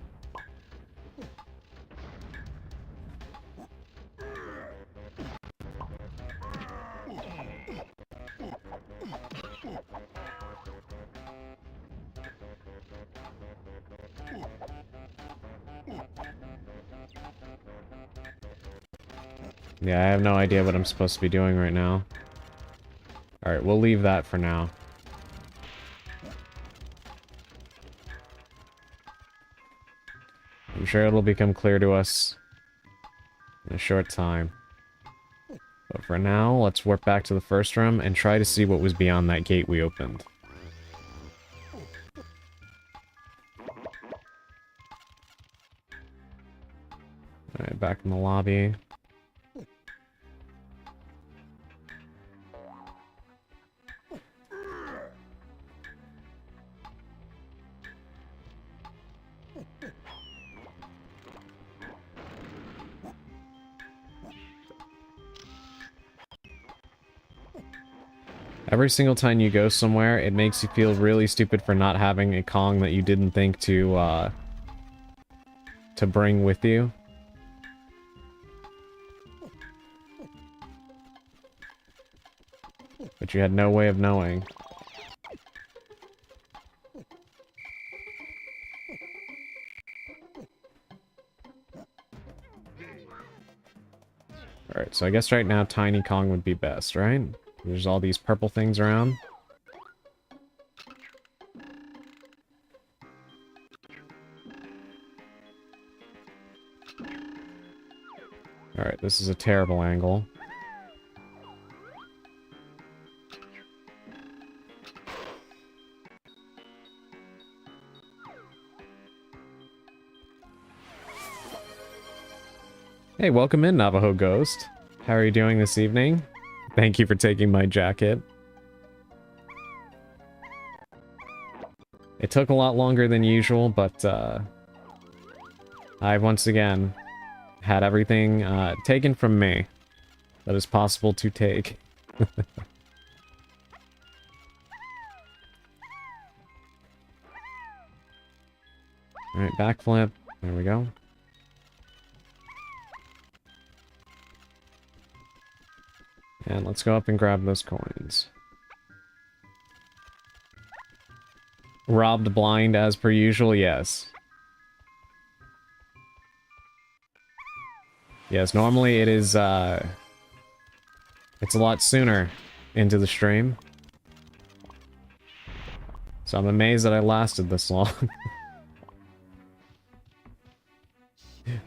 Yeah, I have no idea what I'm supposed to be doing right now. Alright, we'll leave that for now. I'm sure it'll become clear to us in a short time. But for now, let's warp back to the first room and try to see what was beyond that gate we opened. Alright, back in the lobby. Every single time you go somewhere, it makes you feel really stupid for not having a Kong that you didn't think to bring with you. But you had no way of knowing. Alright, so I guess right now Tiny Kong would be best, right? There's all these purple things around. Alright, this is a terrible angle. Hey, welcome in, Navajo Ghost. How are you doing this evening? Thank you for taking my jacket. It took a lot longer than usual, but I've once again had everything taken from me that is possible to take. Alright, backflip. There we go. And let's go up and grab those coins. Robbed blind as per usual, yes. Yes, normally it is, it's a lot sooner into the stream. So I'm amazed that I lasted this long.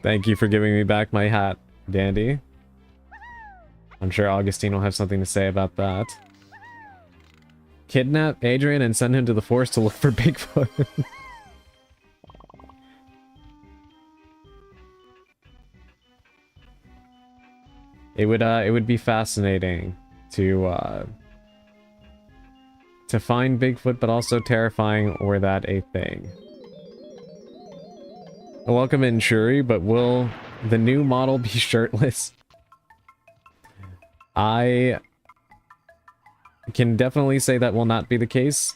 Thank you for giving me back my hat, Dandy. I'm sure Augustine will have something to say about that. Kidnap Adrian and send him to the forest to look for Bigfoot. It would be fascinating to find Bigfoot, but also terrifying were that a thing. Welcome in, Shuri, but will the new model be shirtless? I can definitely say that will not be the case,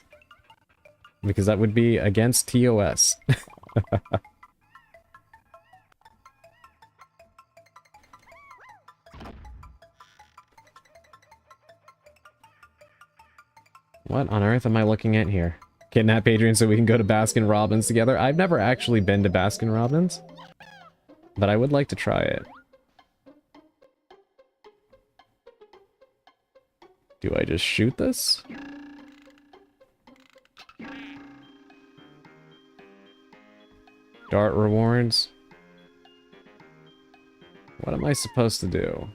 because that would be against TOS. What on earth am I looking at here? Kidnap Adrian so we can go to Baskin Robbins together? I've never actually been to Baskin Robbins, but I would like to try it. Do I just shoot this? Dart rewards. What am I supposed to do?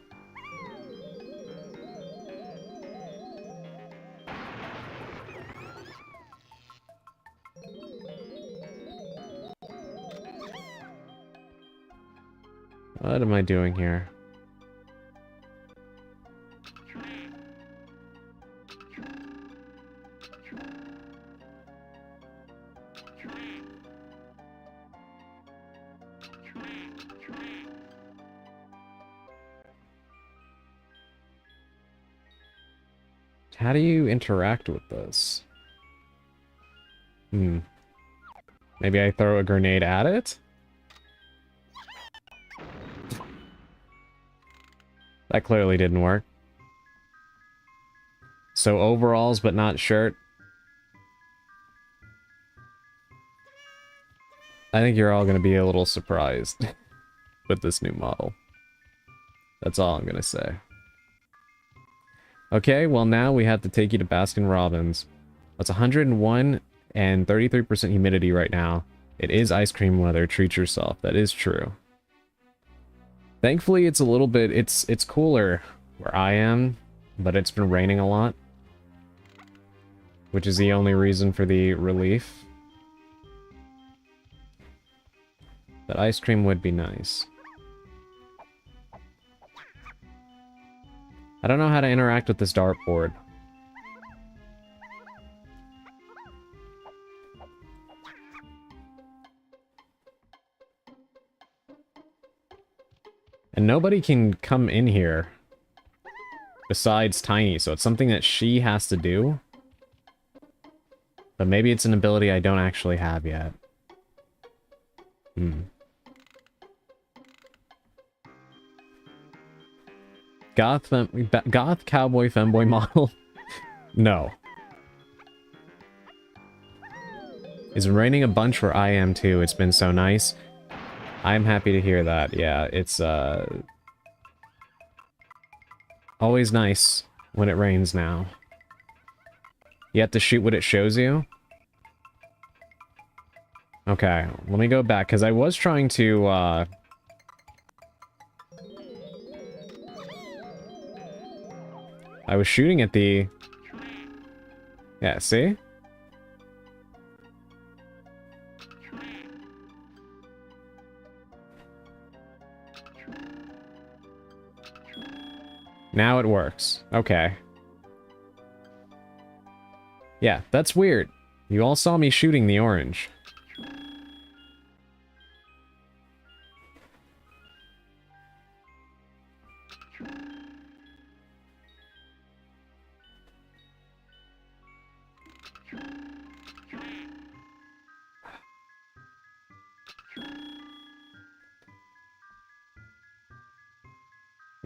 What am I doing here? How do you interact with this? Maybe I throw a grenade at it? That clearly didn't work. So overalls, but not shirt. I think you're all going to be a little surprised with this new model. That's all I'm going to say. Okay, well now we have to take you to Baskin Robbins. That's 101 and 33% humidity right now. It is ice cream weather, treat yourself. That is true. Thankfully, it's a little bit, it's cooler where I am, but it's been raining a lot, which is the only reason for the relief. But ice cream would be nice. I don't know how to interact with this dartboard. And nobody can come in here besides Tiny, so it's something that she has to do. But maybe it's an ability I don't actually have yet. Goth cowboy femboy model? No. It's raining a bunch where I am too. It's been so nice. I'm happy to hear that. Yeah, it's always nice when it rains now. You have to shoot what it shows you? Okay, let me go back, because I was trying to, I was shooting at the... Yeah, see? Now it works. Okay. Yeah, that's weird. You all saw me shooting the orange.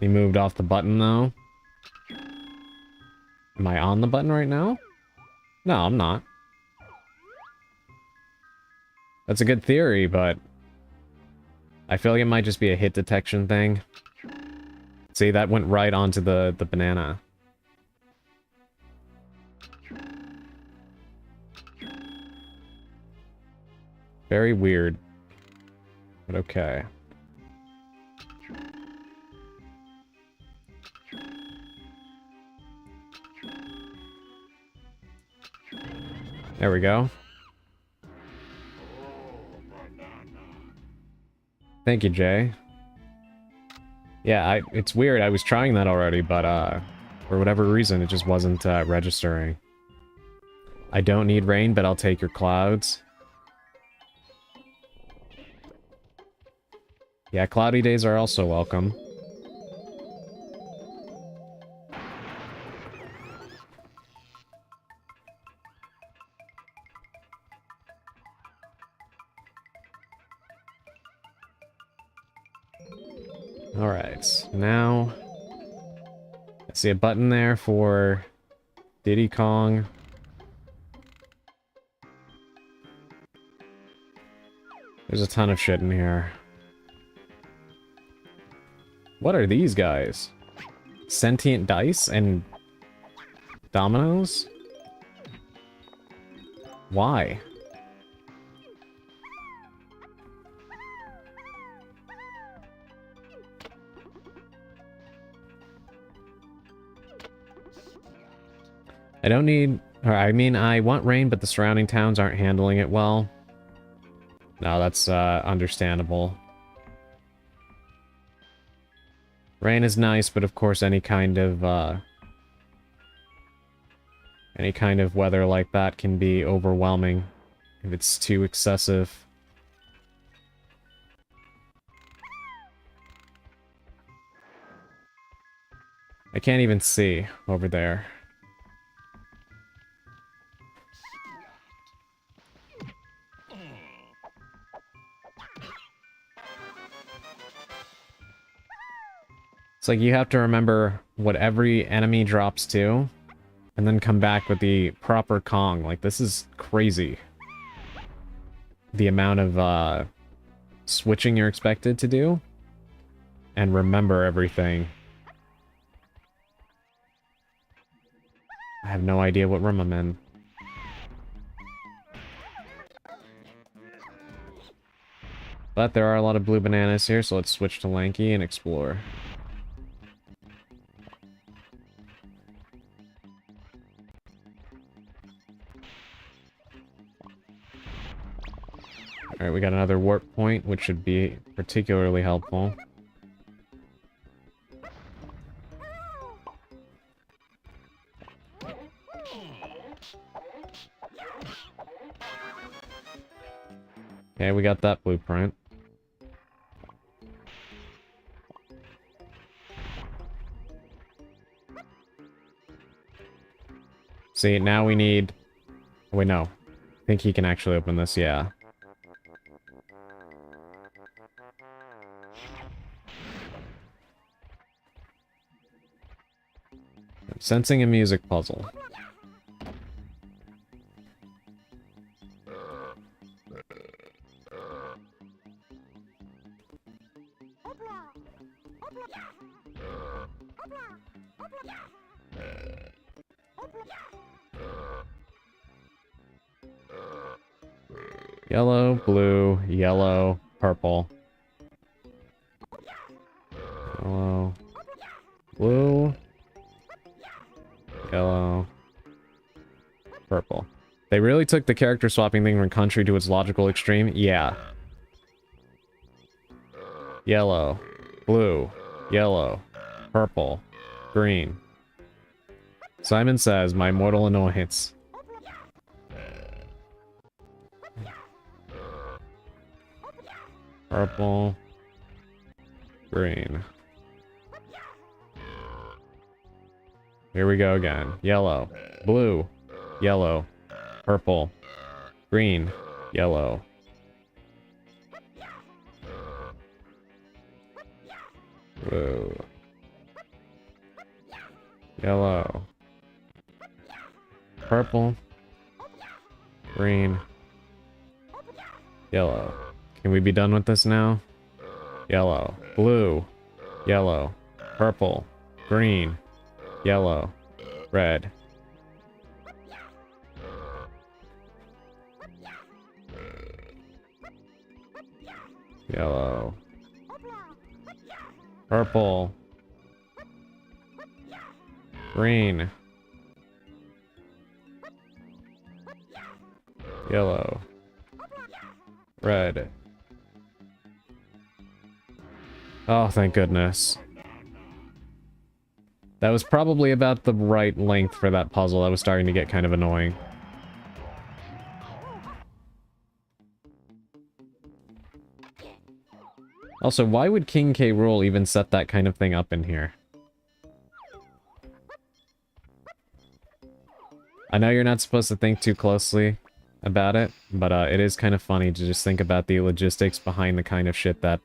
He moved off the button, though. Am I on the button right now? No, I'm not. That's a good theory, but... I feel like it might just be a hit detection thing. See, that went right onto the banana. Very weird. But okay. There we go. Thank you, Jay. Yeah, it's weird. I was trying that already, but, for whatever reason, it just wasn't, registering. I don't need rain, but I'll take your clouds. Yeah, cloudy days are also welcome. Alright, now... I see a button there for Diddy Kong. There's a ton of shit in here. What are these guys? Sentient dice and dominoes? Why? I don't need... Or, I mean, I want rain, but the surrounding towns aren't handling it well. No, that's, understandable. Rain is nice, but of course any kind of weather like that can be overwhelming if it's too excessive. I can't even see over there. It's like you have to remember what every enemy drops to, and then come back with the proper Kong. Like, this is crazy. The amount of, switching you're expected to do, and remember everything. I have no idea what room I'm in. But there are a lot of blue bananas here, so let's switch to Lanky and explore. Alright, we got another warp point, which should be particularly helpful. Okay, we got that blueprint. See, now we need... Wait, no. I think he can actually open this, yeah. Sensing a music puzzle. Yellow, blue, yellow, purple. Yellow, blue, yellow, purple. They really took the character swapping thing from country to its logical extreme? Yeah. Yellow, blue, yellow, purple, green. Simon Says, my mortal annoyance. Purple, green. Here we go again. Yellow, blue, yellow, purple, green, yellow. Blue. Yellow. Purple. Green. Yellow. Can we be done with this now? Yellow. Blue. Yellow. Purple. Green. Yellow. Red. Yellow. Purple. Green. Yellow. Red. Oh, thank goodness. That was probably about the right length for that puzzle. That was starting to get kind of annoying. Also, why would King K. Rool even set that kind of thing up in here? I know you're not supposed to think too closely about it, but it is kind of funny to just think about the logistics behind the kind of shit that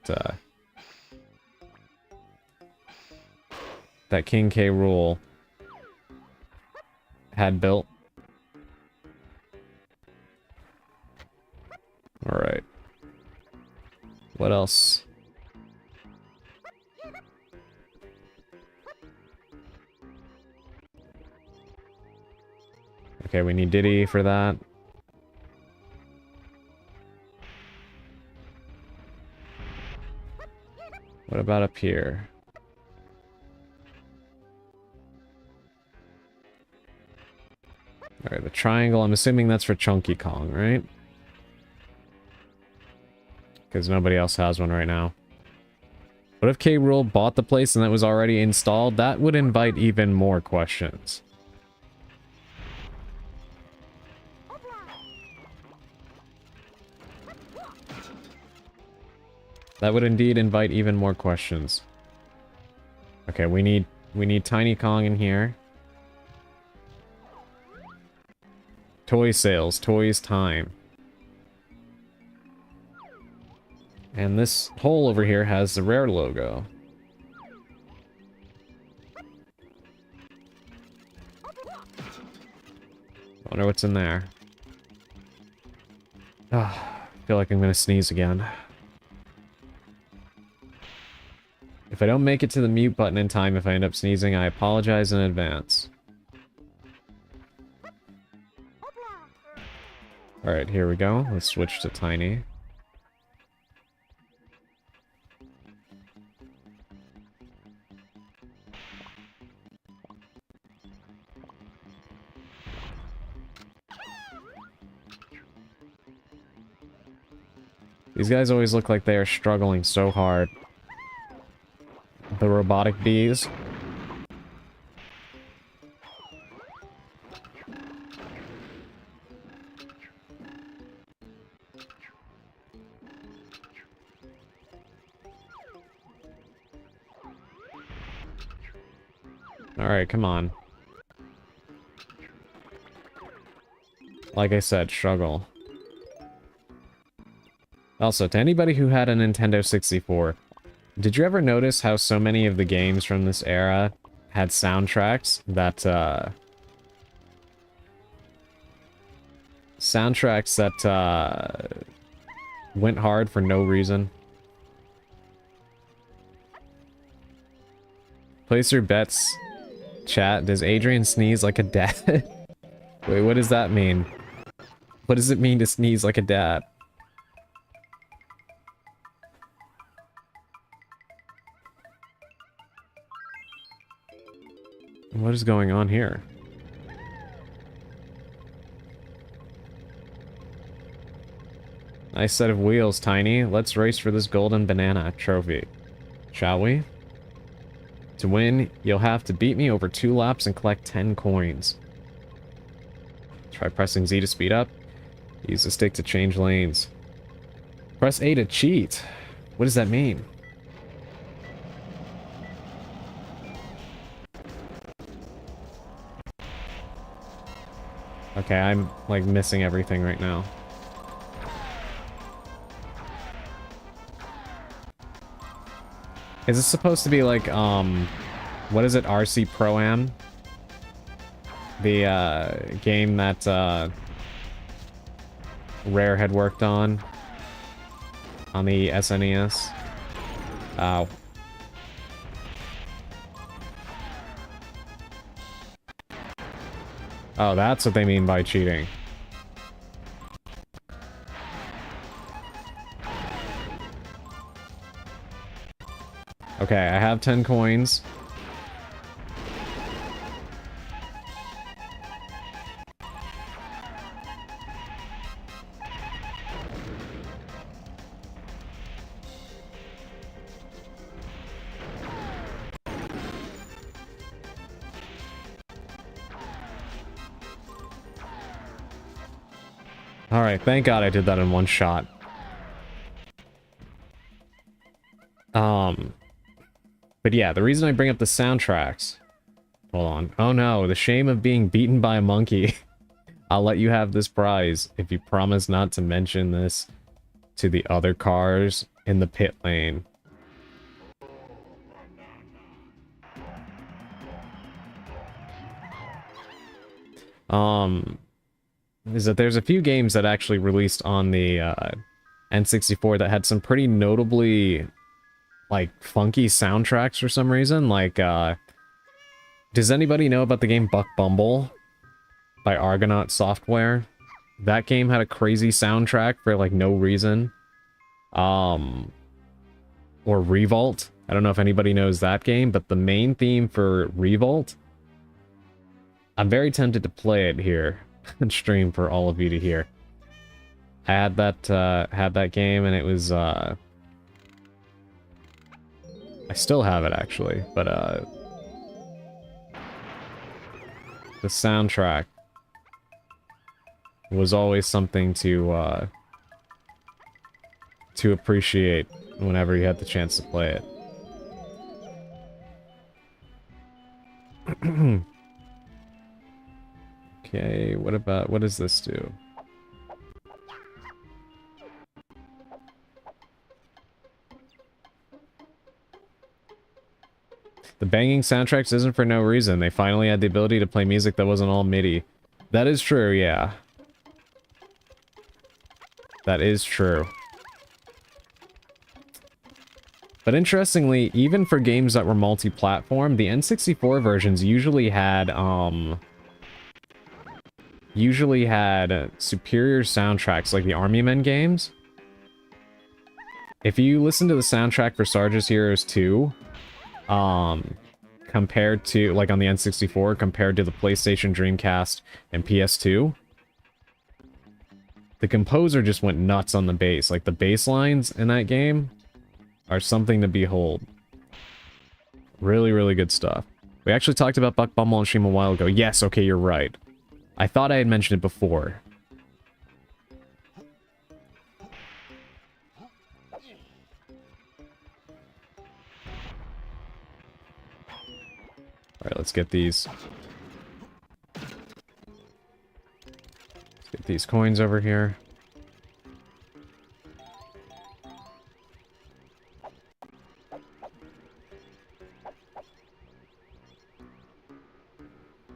that King K. Rool had built. Alright. What else? Okay, we need Diddy for that. What about up here? Alright, the triangle, I'm assuming that's for Chunky Kong, right? Because nobody else has one right now. What if K. Rool bought the place and that was already installed? That would invite even more questions. That would indeed invite even more questions. Okay, we need Tiny Kong in here. Toy sales, toys time. And this hole over here has the Rare logo. Wonder what's in there. Ah, I feel like I'm gonna sneeze again. If I don't make it to the mute button in time, if I end up sneezing, I apologize in advance. Alright, here we go. Let's switch to Tiny. These guys always look like they are struggling so hard. The robotic bees. Alright, come on. Like I said, struggle. Also, to anybody who had a Nintendo 64, did you ever notice how so many of the games from this era had soundtracks that, went hard for no reason? Place your bets. Chat, does Adrian sneeze like a dad? Wait, what does that mean? What does it mean to sneeze like a dad? What is going on here? Nice set of wheels, Tiny. Let's race for this golden banana trophy. Shall we? To win, you'll have to beat me over 2 laps and collect 10 coins. Try pressing Z to speed up. Use the stick to change lanes. Press A to cheat. What does that mean? Okay, I'm, like, missing everything right now. Is this supposed to be like, what is it, RC Pro-Am? The, game that, Rare had worked on the SNES? Ow. Oh, that's what they mean by cheating. Okay, I have 10 coins. Alright, thank God I did that in one shot. But yeah, the reason I bring up the soundtracks... Hold on. Oh no, the shame of being beaten by a monkey. I'll let you have this prize if you promise not to mention this to the other cars in the pit lane. Is that there's a few games that actually released on the N64 that had some pretty notably, like, funky soundtracks for some reason. Like, does anybody know about the game Buck Bumble by Argonaut Software? That game had a crazy soundtrack for, like, no reason. Or Revolt. I don't know if anybody knows that game, but the main theme for Revolt, I'm very tempted to play it here and stream for all of you to hear. I had that game, and it was, I still have it, actually, but, the soundtrack was always something to appreciate whenever you had the chance to play it. Okay, what does this do? The banging soundtracks isn't for no reason. They finally had the ability to play music that wasn't all MIDI. That is true, yeah. That is true. But interestingly, even for games that were multi-platform, the N64 versions usually had superior soundtracks, like the Army Men games. If you listen to the soundtrack for Sarge's Heroes 2, compared to, like, on the N64, compared to the PlayStation, Dreamcast, and PS2, the composer just went nuts on the bass. Like, the bass lines in that game are something to behold. Really, really good stuff. We actually talked about Buck Bumble on stream a while ago. Yes, okay, you're right. I thought I had mentioned it before. Alright, let's get these. Let's Get these coins over here.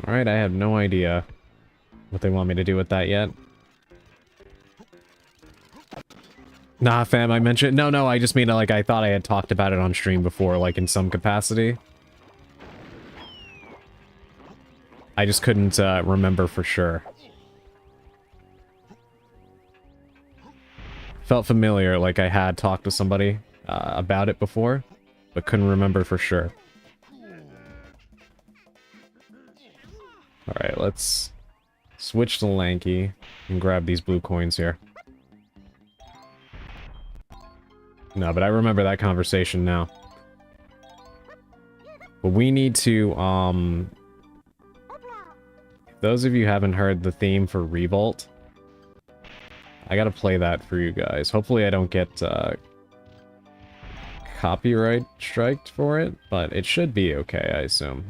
Alright, I have no idea what they want me to do with that yet. Nah, fam, I mentioned... No, I just mean, like, I thought I had talked about it on stream before, like, in some capacity. I just couldn't, remember for sure. Felt familiar, like I had talked to somebody, about it before, but couldn't remember for sure. Alright, let's switch to Lanky and grab these blue coins here. No, but I remember that conversation now. But we need to, if those of you haven't heard the theme for Revolt, I gotta play that for you guys. Hopefully I don't get, copyright striked for it, but it should be okay, I assume.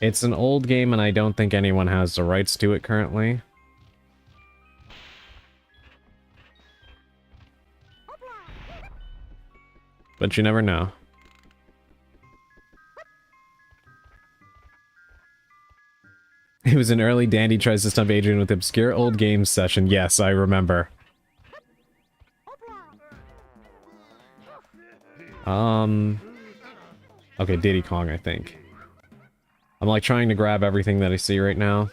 It's an old game and I don't think anyone has the rights to it currently. But you never know. It was an early Dandy tries to stump Adrian with obscure old games session. Yes, I remember. Okay, Diddy Kong, I think. I'm like trying to grab everything that I see right now.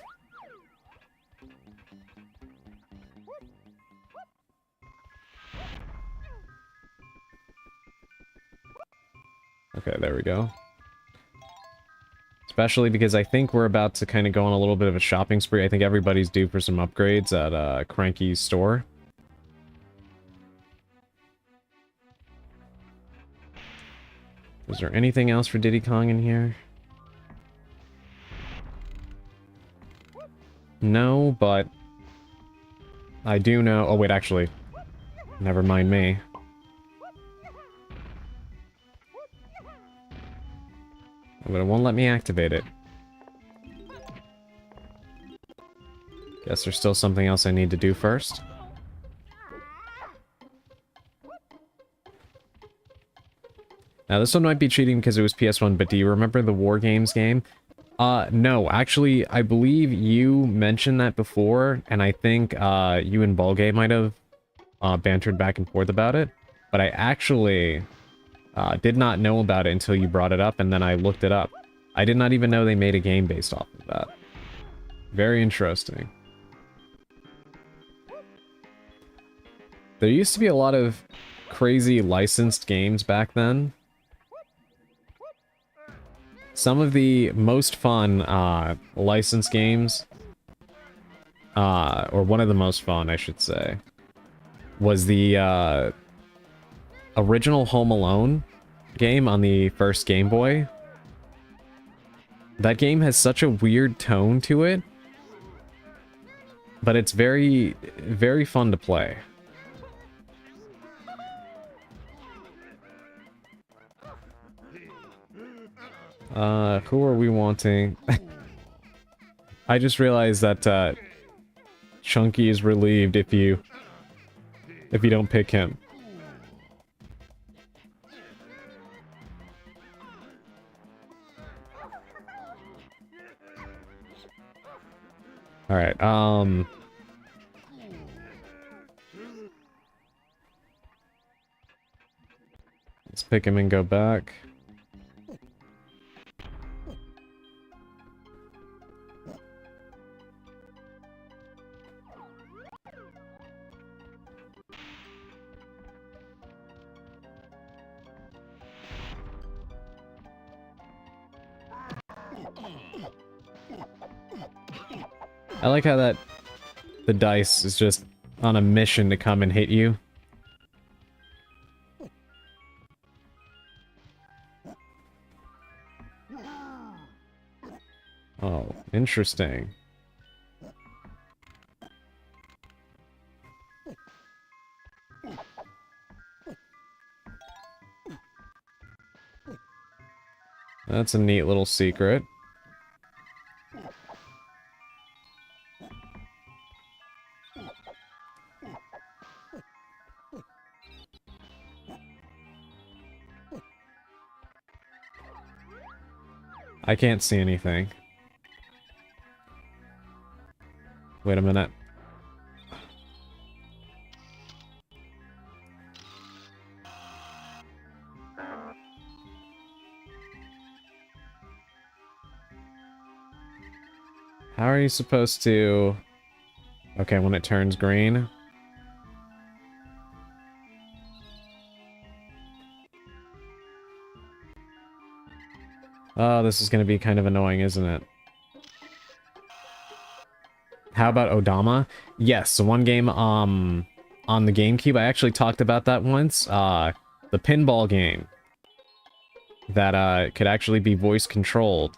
Okay, there we go. Especially because I think we're about to kind of go on a little bit of a shopping spree. I think everybody's due for some upgrades at Cranky's store. Is there anything else for Diddy Kong in here? No, but I do know... Oh, wait, actually. Never mind me. But it won't let me activate it. Guess there's still something else I need to do first. Now, this one might be cheating because it was PS1, but do you remember the War Games game? No, actually, I believe you mentioned that before, and I think, you and Bulgay might have, bantered back and forth about it. But I actually, did not know about it until you brought it up, and then I looked it up. I did not even know they made a game based off of that. Very interesting. There used to be a lot of crazy licensed games back then. Some of the most fun, licensed games, or one of the most fun, I should say, was the, original Home Alone game on the first Game Boy. That game has such a weird tone to it, but it's very, very fun to play. Who are we wanting? I just realized that, Chunky is relieved if you don't pick him. Alright, let's pick him and go back. I like how the dice is just on a mission to come and hit you. Oh, interesting. That's a neat little secret. I can't see anything. Wait a minute. How are you supposed to... Okay, when it turns green. Oh, this is going to be kind of annoying, isn't it? How about Odama? Yes, so one game on the GameCube, I actually talked about that once. The pinball game that could actually be voice controlled.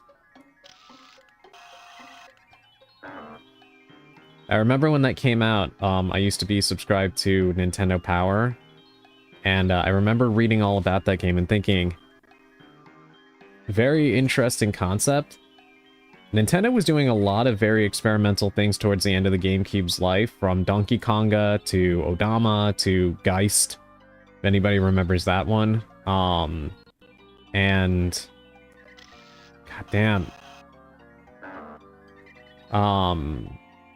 I remember when that came out, I used to be subscribed to Nintendo Power, and I remember reading all about that game and thinking, very interesting concept. Nintendo was doing a lot of very experimental things towards the end of the GameCube's life, from Donkey Konga to Odama to Geist, if anybody remembers that one. And... goddamn.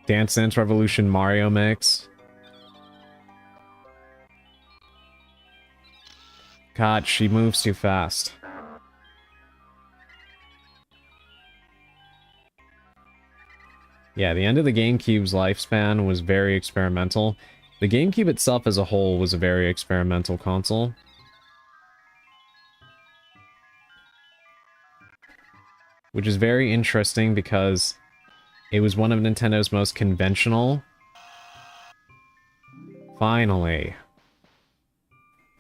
Dance Dance Revolution Mario Mix. God, she moves too fast. Yeah, the end of the GameCube's lifespan was very experimental. The GameCube itself as a whole was a very experimental console. Which is very interesting because it was one of Nintendo's most conventional... Finally.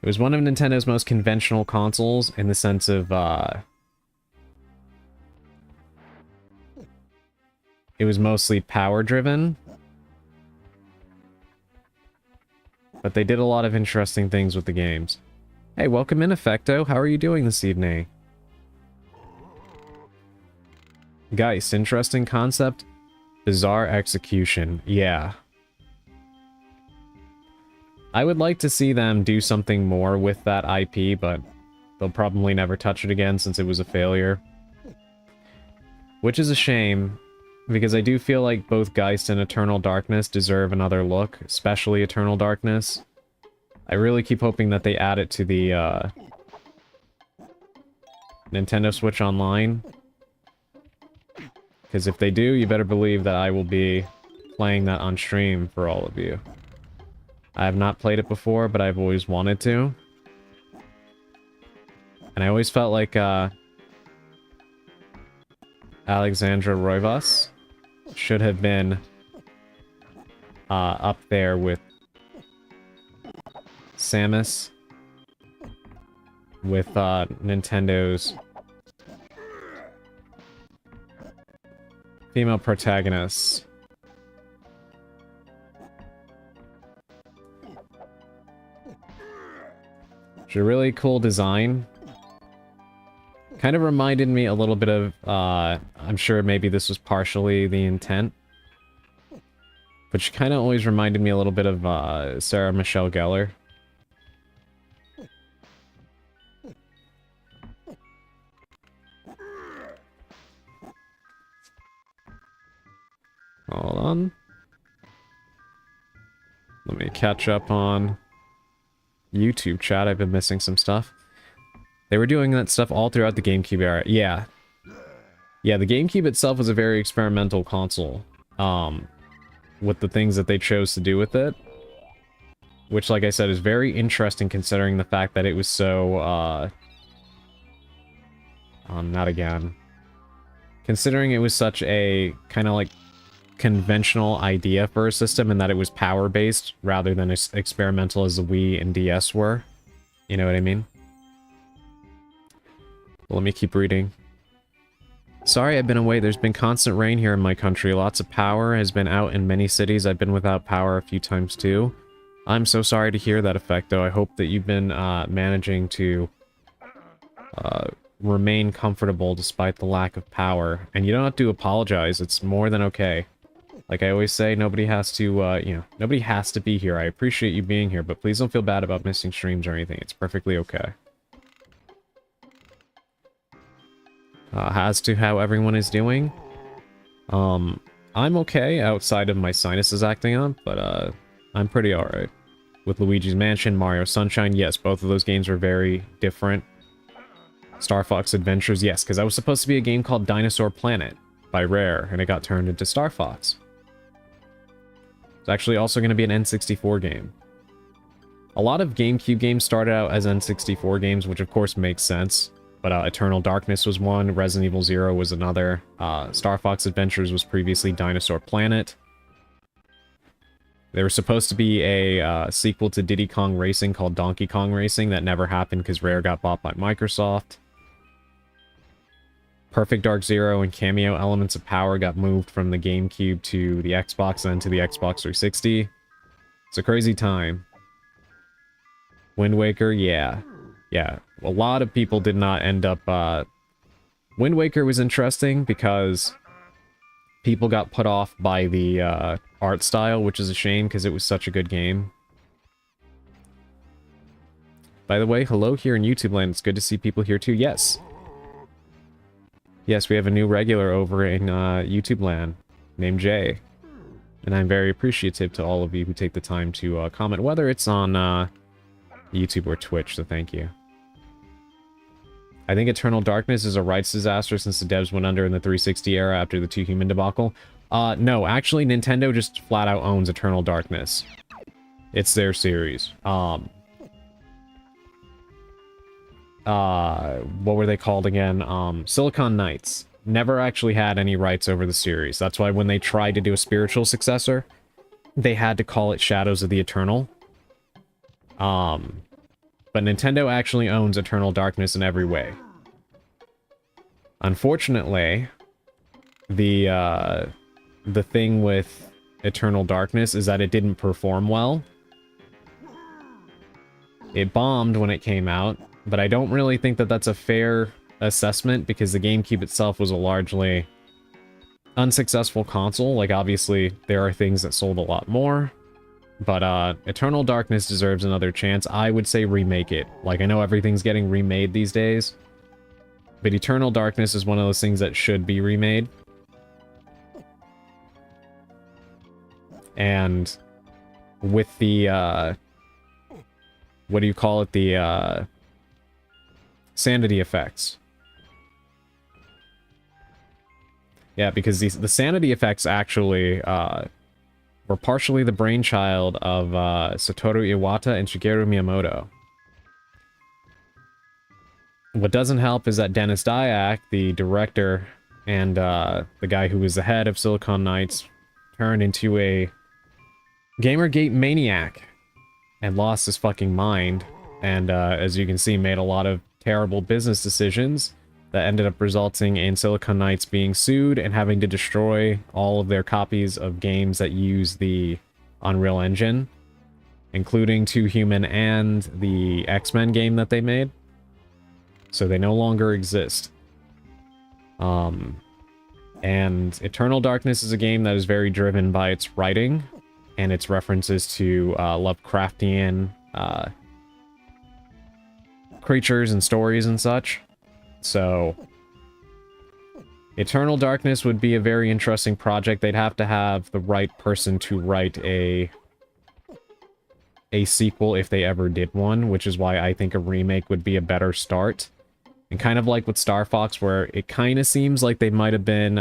It was one of Nintendo's most conventional consoles in the sense of, it was mostly power-driven. But they did a lot of interesting things with the games. Hey, welcome in, Effecto. How are you doing this evening? Geist, interesting concept. Bizarre execution. Yeah. I would like to see them do something more with that IP, but they'll probably never touch it again since it was a failure. Which is a shame, because I do feel like both Geist and Eternal Darkness deserve another look, especially Eternal Darkness. I really keep hoping that they add it to the Nintendo Switch Online. Because if they do, you better believe that I will be playing that on stream for all of you. I have not played it before, but I've always wanted to. And I always felt like Alexandra Roivas should have been up there with Samus, with Nintendo's female protagonists. It's a really cool design. Kind of reminded me a little bit of, I'm sure maybe this was partially the intent, but she kind of always reminded me a little bit of Sarah Michelle Gellar. Hold on. Let me catch up on YouTube chat. I've been missing some stuff. They were doing that stuff all throughout the GameCube era. Yeah. Yeah, the GameCube itself was a very experimental console. With the things that they chose to do with it. Which, like I said, is very interesting considering the fact that it was so, not again. Considering it was such a kind of like conventional idea for a system and that it was power-based rather than as experimental as the Wii and DS were. You know what I mean? Well, let me keep reading. Sorry I've been away. There's been constant rain here in my country. Lots of power has been out in many cities. I've been without power a few times too. I'm so sorry to hear that, Effecto. I hope that you've been managing to remain comfortable despite the lack of power. And you don't have to apologize. It's more than okay. Like I always say, nobody has to, you know, nobody has to be here. I appreciate you being here, but please don't feel bad about missing streams or anything. It's perfectly okay. as to how everyone is doing. I'm okay outside of my sinuses acting up, but I'm pretty alright. With Luigi's Mansion, Mario Sunshine, yes, both of those games were very different. Star Fox Adventures, yes, because that was supposed to be a game called Dinosaur Planet by Rare, and it got turned into Star Fox. It's actually also going to be an N64 game. A lot of GameCube games started out as N64 games, which of course makes sense. But Eternal Darkness was one, Resident Evil 0 was another, Star Fox Adventures was previously Dinosaur Planet. There was supposed to be a sequel to Diddy Kong Racing called Donkey Kong Racing that never happened because Rare got bought by Microsoft. Perfect Dark Zero and Cameo Elements of Power got moved from the GameCube to the Xbox, then to the Xbox 360. It's a crazy time. Wind Waker, yeah. Yeah, a lot of people did not end up... Wind Waker was interesting because people got put off by the art style, which is a shame because it was such a good game. By the way, hello here in YouTube land. It's good to see people here too. Yes. Yes, we have a new regular over in YouTube land named Jay. And I'm very appreciative to all of you who take the time to comment, whether it's on YouTube or Twitch, so thank you. I think Eternal Darkness is a rights disaster since the devs went under in the 360 era after the Two Human debacle. No, actually, Nintendo just flat out owns Eternal Darkness. It's their series. What were they called again? Silicon Knights. Never actually had any rights over the series. That's why when they tried to do a spiritual successor, they had to call it Shadows of the Eternal. But Nintendo actually owns Eternal Darkness in every way. Unfortunately, the thing with Eternal Darkness is that it didn't perform well. It bombed when it came out, but I don't really think that that's a fair assessment because the GameCube itself was a largely unsuccessful console. Like, obviously, there are things that sold a lot more. But, Eternal Darkness deserves another chance. I would say remake it. Like, I know everything's getting remade these days. But Eternal Darkness is one of those things that should be remade. And with the, what do you call it? The, sanity effects. Yeah, because the sanity effects actually, were partially the brainchild of Satoru Iwata and Shigeru Miyamoto. What doesn't help is that Dennis Dyack, the director and the guy who was the head of Silicon Knights, turned into a Gamergate maniac and lost his fucking mind. And as you can see, made a lot of terrible business decisions that ended up resulting in Silicon Knights being sued and having to destroy all of their copies of games that use the Unreal Engine, including Two Human and the X-Men game that they made. So they no longer exist. And Eternal Darkness is a game that is very driven by its writing and its references to Lovecraftian creatures and stories and such. So, Eternal Darkness would be a very interesting project. They'd have to have the right person to write a sequel if they ever did one, which is why I think a remake would be a better start. And kind of like with Star Fox, where it kind of seems like they might have been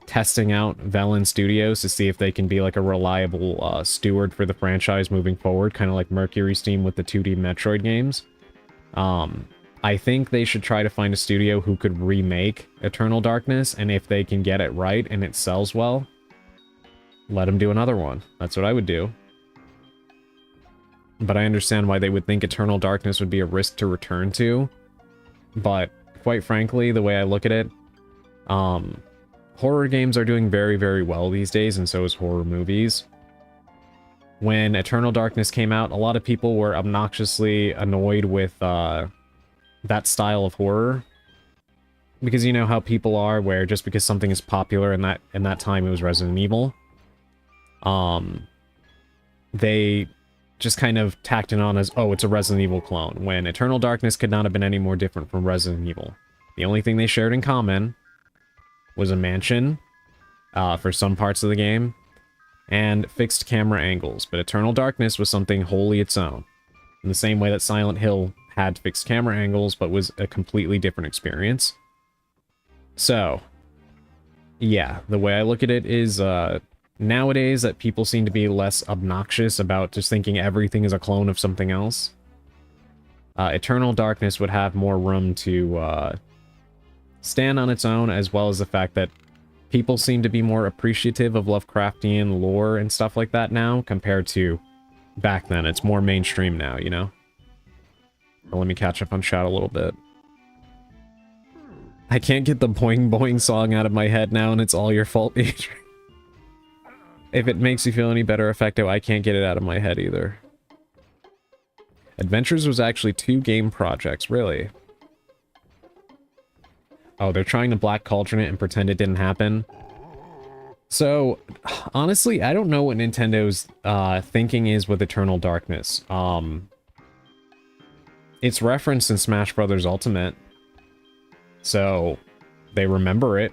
testing out Velan Studios to see if they can be like a reliable steward for the franchise moving forward, kind of like Mercury Steam with the 2D Metroid games. I think they should try to find a studio who could remake Eternal Darkness, and if they can get it right and it sells well, let them do another one. That's what I would do. But I understand why they would think Eternal Darkness would be a risk to return to. But, quite frankly, the way I look at it, horror games are doing very, very well these days, and so is horror movies. When Eternal Darkness came out, a lot of people were obnoxiously annoyed with, that style of horror, because you know how people are, where just because something is popular in that time it was Resident Evil, they just kind of tacked it on as, oh, it's a Resident Evil clone, when Eternal Darkness could not have been any more different from Resident Evil. The only thing they shared in common was a mansion for some parts of the game and fixed camera angles, but Eternal Darkness was something wholly its own. In the same way that Silent Hill had fixed camera angles, but was a completely different experience. So, yeah, the way I look at it is, nowadays that people seem to be less obnoxious about just thinking everything is a clone of something else. Eternal Darkness would have more room to, stand on its own, as well as the fact that people seem to be more appreciative of Lovecraftian lore and stuff like that now, compared to back then. It's more mainstream now, you know? But let me catch up on chat a little bit. I can't get the Boing Boing song out of my head now, and it's all your fault, Adrian. If it makes you feel any better, Effecto, I can't get it out of my head either. Adventures was actually 2 game projects, really. Oh, they're trying to Black Cauldron it and pretend it didn't happen. So, honestly, I don't know what Nintendo's thinking is with Eternal Darkness. It's referenced in Smash Bros. Ultimate. So, they remember it.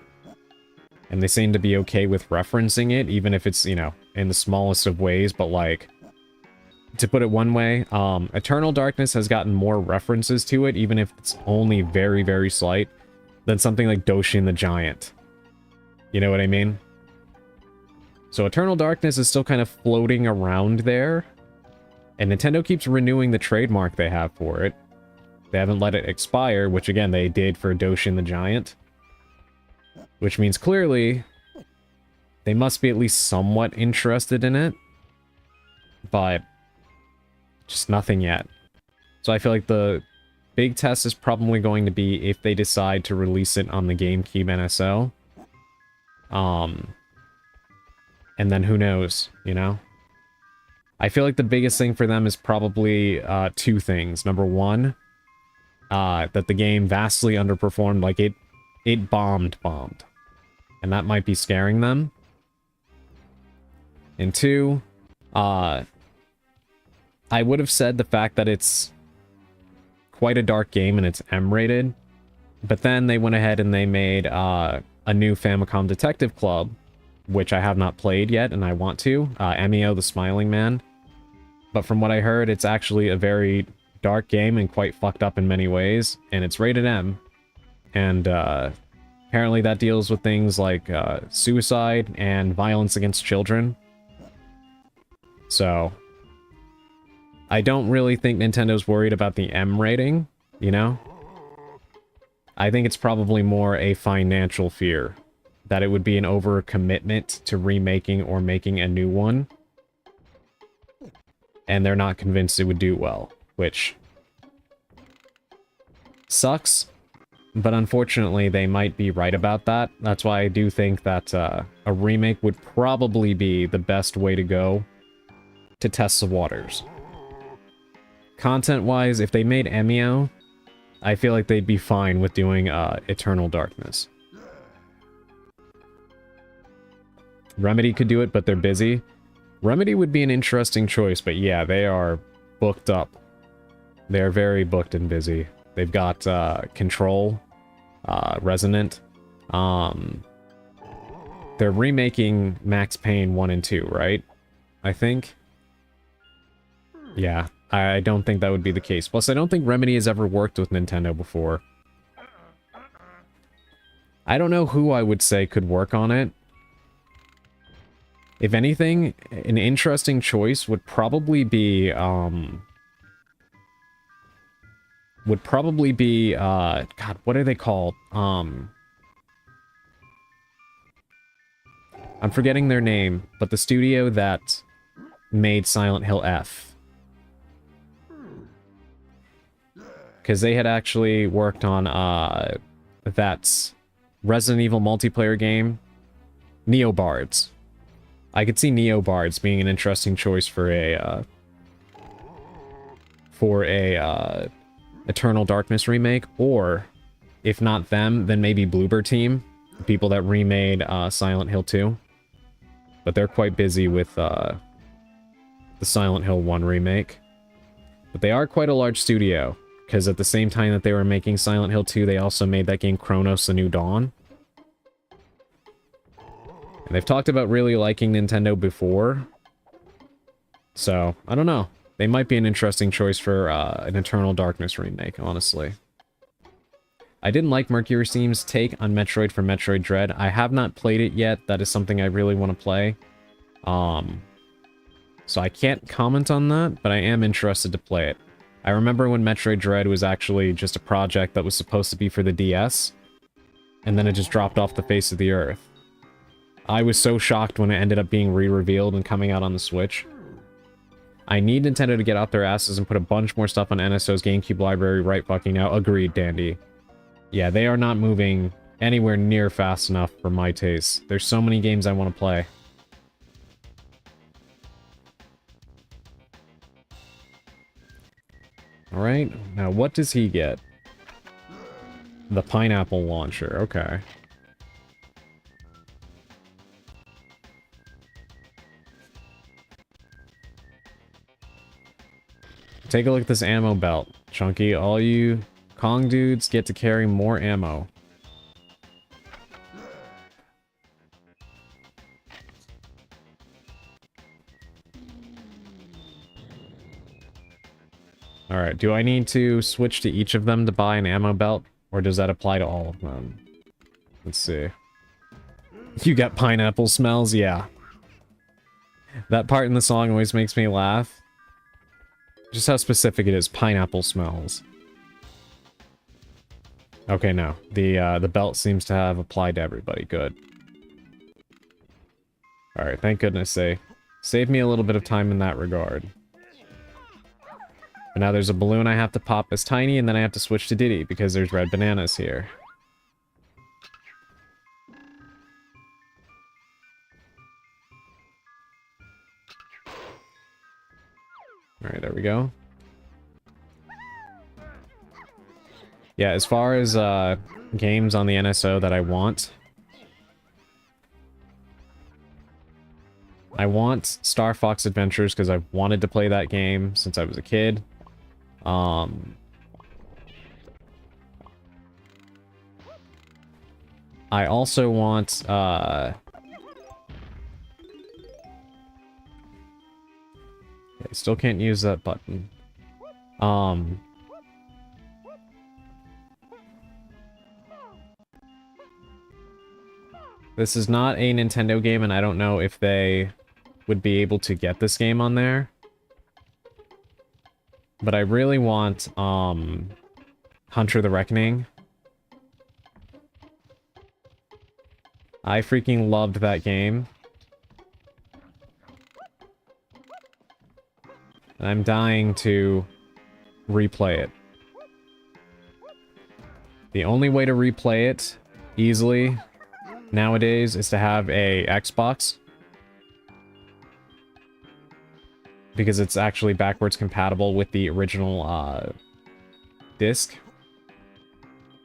And they seem to be okay with referencing it, even if it's, you know, in the smallest of ways. But, like, to put it one way, Eternal Darkness has gotten more references to it, even if it's only very, very slight, than something like Doshin the Giant. You know what I mean? So Eternal Darkness is still kind of floating around there. And Nintendo keeps renewing the trademark they have for it. They haven't let it expire, which again, they did for Doshin the Giant. Which means clearly, they must be at least somewhat interested in it. But, just nothing yet. So I feel like the big test is probably going to be if they decide to release it on the GameCube NSO. And then who knows, you know? I feel like the biggest thing for them is probably 2 things. Number 1, that the game vastly underperformed, like it bombed. And that might be scaring them. And 2, I would have said the fact that it's quite a dark game and it's M-rated, but then they went ahead and they made a new Famicom Detective Club, which I have not played yet and I want to, Emio the Smiling Man. But from what I heard, it's actually a very dark game and quite fucked up in many ways, and it's rated M. And apparently that deals with things like suicide and violence against children. So I don't really think Nintendo's worried about the M rating, you know? I think it's probably more a financial fear. That it would be an overcommitment to remaking or making a new one. And they're not convinced it would do well, which sucks. But unfortunately, they might be right about that. That's why I do think that a remake would probably be the best way to go to test the waters. Content-wise, if they made Emio, I feel like they'd be fine with doing Eternal Darkness. Remedy could do it, but they're busy. Remedy would be an interesting choice, but yeah, they are booked up. They're very booked and busy. They've got Control, Resonant. They're remaking Max Payne 1 and 2, right? I think? Yeah. I don't think that would be the case. Plus, I don't think Remedy has ever worked with Nintendo before. I don't know who I would say could work on it. If anything, an interesting choice would probably be, God, what are they called? I'm forgetting their name, but the studio that made Silent Hill F. Because they had actually worked on that Resident Evil multiplayer game, Neobards. I could see Neobards being an interesting choice for a Eternal Darkness remake, or if not them, then maybe Bloober Team, the people that remade Silent Hill 2. But they're quite busy with the Silent Hill 1 remake. But they are quite a large studio. Because at the same time that they were making Silent Hill 2, they also made that game Chronos: The New Dawn. And they've talked about really liking Nintendo before. So, I don't know. They might be an interesting choice for an Eternal Darkness remake, honestly. I didn't like Mercury Steam's take on Metroid for Metroid Dread. I have not played it yet. That is something I really want to play. So I can't comment on that, but I am interested to play it. I remember when Metroid Dread was actually just a project that was supposed to be for the DS, and then it just dropped off the face of the earth. I was so shocked when it ended up being re-revealed and coming out on the Switch. I need Nintendo to get out their asses and put a bunch more stuff on NSO's GameCube library right fucking now. Agreed, Dandy. Yeah, they are not moving anywhere near fast enough for my taste. There's so many games I want to play. Alright, now what does he get? The pineapple launcher, okay. Take a look at this ammo belt, Chunky. All you Kong dudes get to carry more ammo. Alright, do I need to switch to each of them to buy an ammo belt? Or does that apply to all of them? Let's see. You got pineapple smells? Yeah. That part in the song always makes me laugh. Just how specific it is. Pineapple smells. Okay, no. The belt seems to have applied to everybody. Good. Alright, thank goodness they saved me a little bit of time in that regard. But now there's a balloon I have to pop as Tiny, and then I have to switch to Diddy, because there's red bananas here. Alright, there we go. Yeah, as far as games on the NSO that I want Star Fox Adventures because I've wanted to play that game since I was a kid. I also want okay, still can't use that button. This is not a Nintendo game, and I don't know if they would be able to get this game on there. But I really want, Hunter the Reckoning. I freaking loved that game. And I'm dying to replay it. The only way to replay it easily nowadays is to have a Xbox. Because it's actually backwards compatible with the original disc.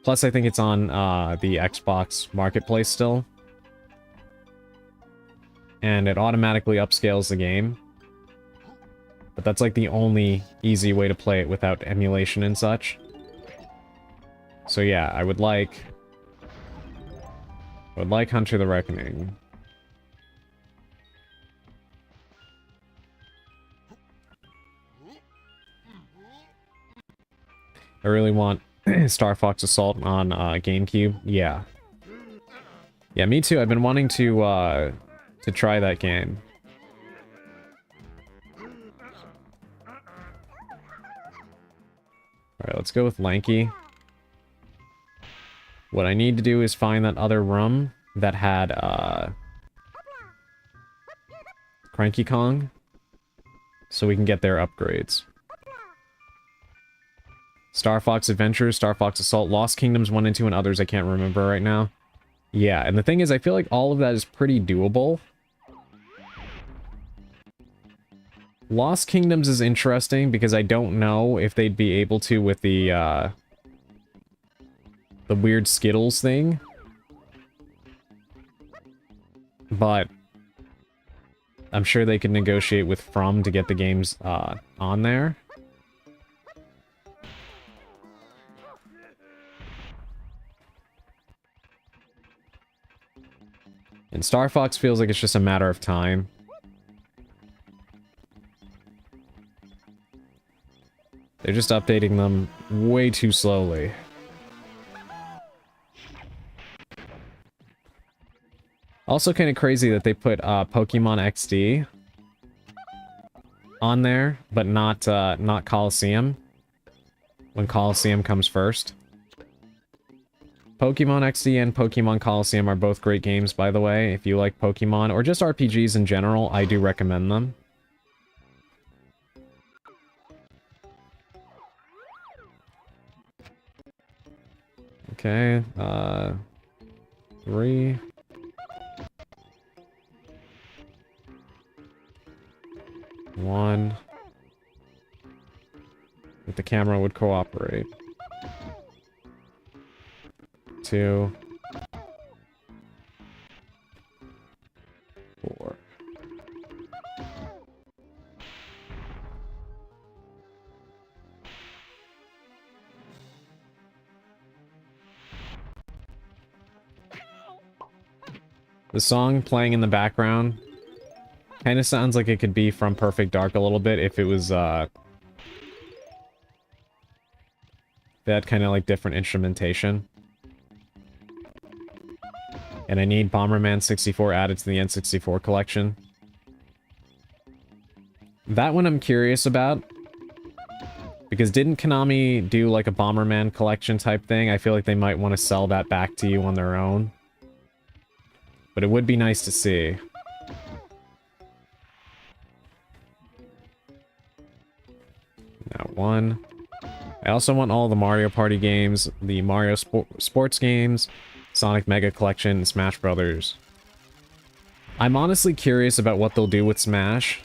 Plus, I think it's on the Xbox Marketplace still. And it automatically upscales the game. But that's like the only easy way to play it without emulation and such. So yeah, I would like Hunter the Reckoning. I really want Star Fox Assault on GameCube. Yeah. Yeah, me too. I've been wanting to try that game. Alright, let's go with Lanky. What I need to do is find that other room that had Cranky Kong, so we can get their upgrades. Star Fox Adventures, Star Fox Assault, Lost Kingdoms 1 and 2, and others I can't remember right now. Yeah, and the thing is, I feel like all of that is pretty doable. Lost Kingdoms is interesting because I don't know if they'd be able to with the weird Skittles thing. But I'm sure they could negotiate with From to get the games on there. And Star Fox feels like it's just a matter of time. They're just updating them way too slowly. Also kind of crazy that they put Pokemon XD on there, but not Coliseum, when Coliseum comes first. Pokemon XD and Pokemon Coliseum are both great games, by the way. If you like Pokemon, or just RPGs in general, I do recommend them. Okay, 3. One. If the camera would cooperate. 2. 4. The song playing in the background kind of sounds like it could be from Perfect Dark a little bit if it was, that kind of like different instrumentation. And I need Bomberman 64 added to the N64 collection. That one I'm curious about. Because didn't Konami do like a Bomberman collection type thing? I feel like they might want to sell that back to you on their own. But it would be nice to see. Now 1. I also want all the Mario Party games, the Mario Sports games, Sonic Mega Collection, and Smash Brothers. I'm honestly curious about what they'll do with Smash.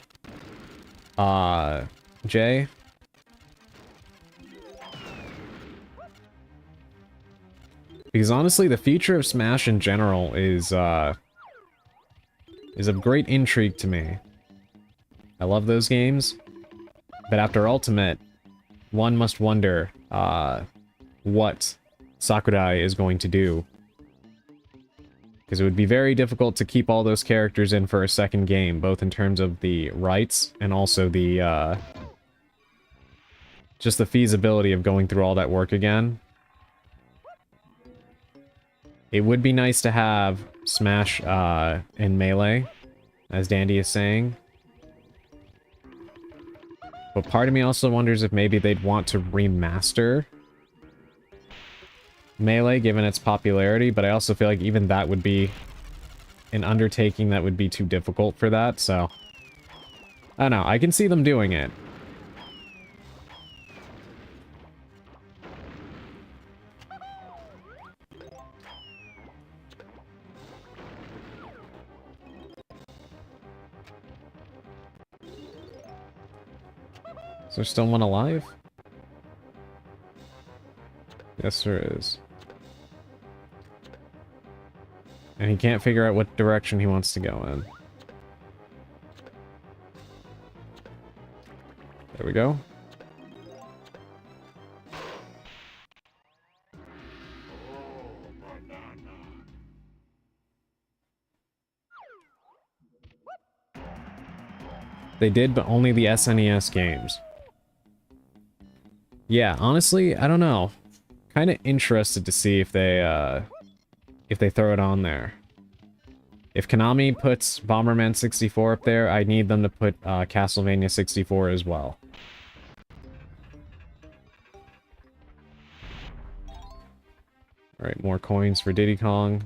Jay? Because honestly, the future of Smash in general is of great intrigue to me. I love those games, but after Ultimate, one must wonder, what Sakurai is going to do. Because it would be very difficult to keep all those characters in for a second game, both in terms of the rights and also the, just the feasibility of going through all that work again. It would be nice to have Smash, in Melee, as Dandy is saying. But part of me also wonders if maybe they'd want to remaster Melee, given its popularity, but I also feel like even that would be an undertaking that would be too difficult for that, so... I don't know, I can see them doing it. Is there still one alive? Yes, there is. And he can't figure out what direction he wants to go in. There we go. They did, but only the SNES games. Yeah, honestly, I don't know. Kind of interested to see if they throw it on there. If Konami puts Bomberman 64 up there, I need them to put Castlevania 64 as well. Alright, more coins for Diddy Kong.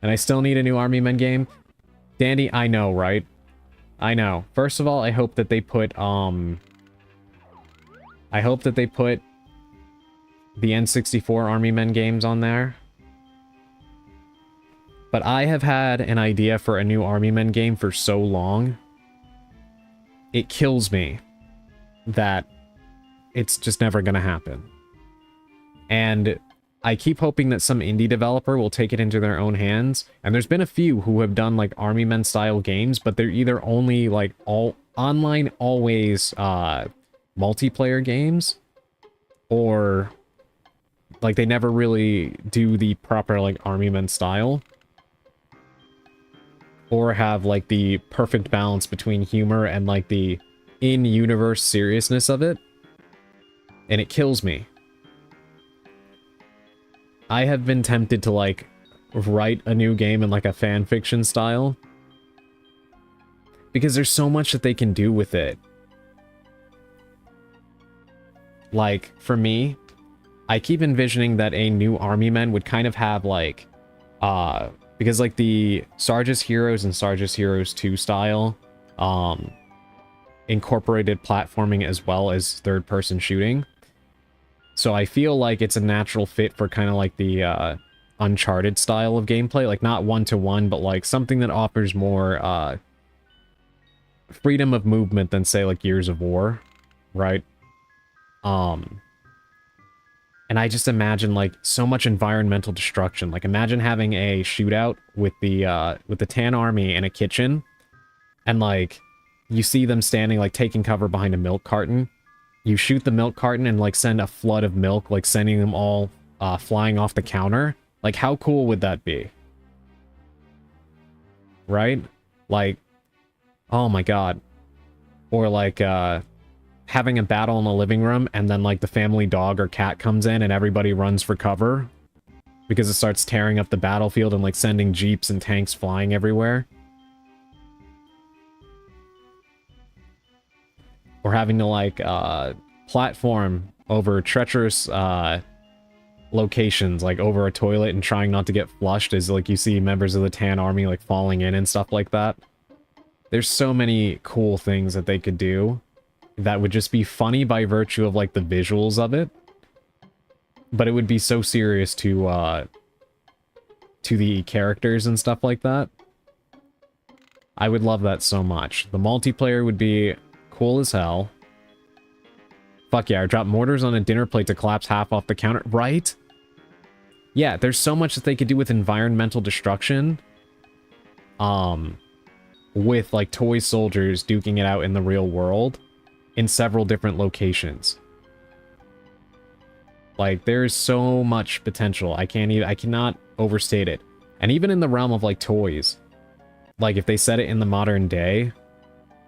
And I still need a new Army Men game. Dandy, I know, right? I know. First of all, I hope that they put, I hope that they put the N64 Army Men games on there. But I have had an idea for a new Army Men game for so long. It kills me that it's just never gonna happen. And I keep hoping that some indie developer will take it into their own hands. And there's been a few who have done like Army Men style games, but they're either only like all online, always multiplayer games, or Like, they never really do the proper, like, Army Men style. Or have, like, the perfect balance between humor and, like, the in-universe seriousness of it. And it kills me. I have been tempted to, like, write a new game in, like, a fan fiction style. Because there's so much that they can do with it. Like, for me, I keep envisioning that a new Army Men would kind of have, like, because, like, the Sarge's Heroes and Sarge's Heroes 2 style, incorporated platforming as well as third-person shooting. So I feel like it's a natural fit for kind of like the, Uncharted style of gameplay. Like, not one-to-one, but, like, something that offers more, freedom of movement than, say, like, Gears of War, right? And I just imagine, like, so much environmental destruction. Like, imagine having a shootout with the Tan Army in a kitchen, and, like, you see them standing, like, taking cover behind a milk carton. You shoot the milk carton and, like, send a flood of milk, like, sending them all, flying off the counter. Like, how cool would that be? Right? Like, oh my god. Or, like, having a battle in the living room, and then, like, the family dog or cat comes in and everybody runs for cover because it starts tearing up the battlefield and, like, sending jeeps and tanks flying everywhere. Or having to, like, platform over treacherous, locations, like over a toilet and trying not to get flushed as, like, you see members of the Tan Army, like, falling in and stuff like that. There's so many cool things that they could do that would just be funny by virtue of, like, the visuals of it. But it would be so serious to the characters and stuff like that. I would love that so much. The multiplayer would be cool as hell. Fuck yeah, or drop mortars on a dinner plate to collapse half off the counter. Right? Yeah, there's so much that they could do with environmental destruction. With, like, toy soldiers duking it out in the real world in several different locations. Like, there's so much potential. I cannot overstate it. And even in the realm of, like, toys, like, if they set it in the modern day,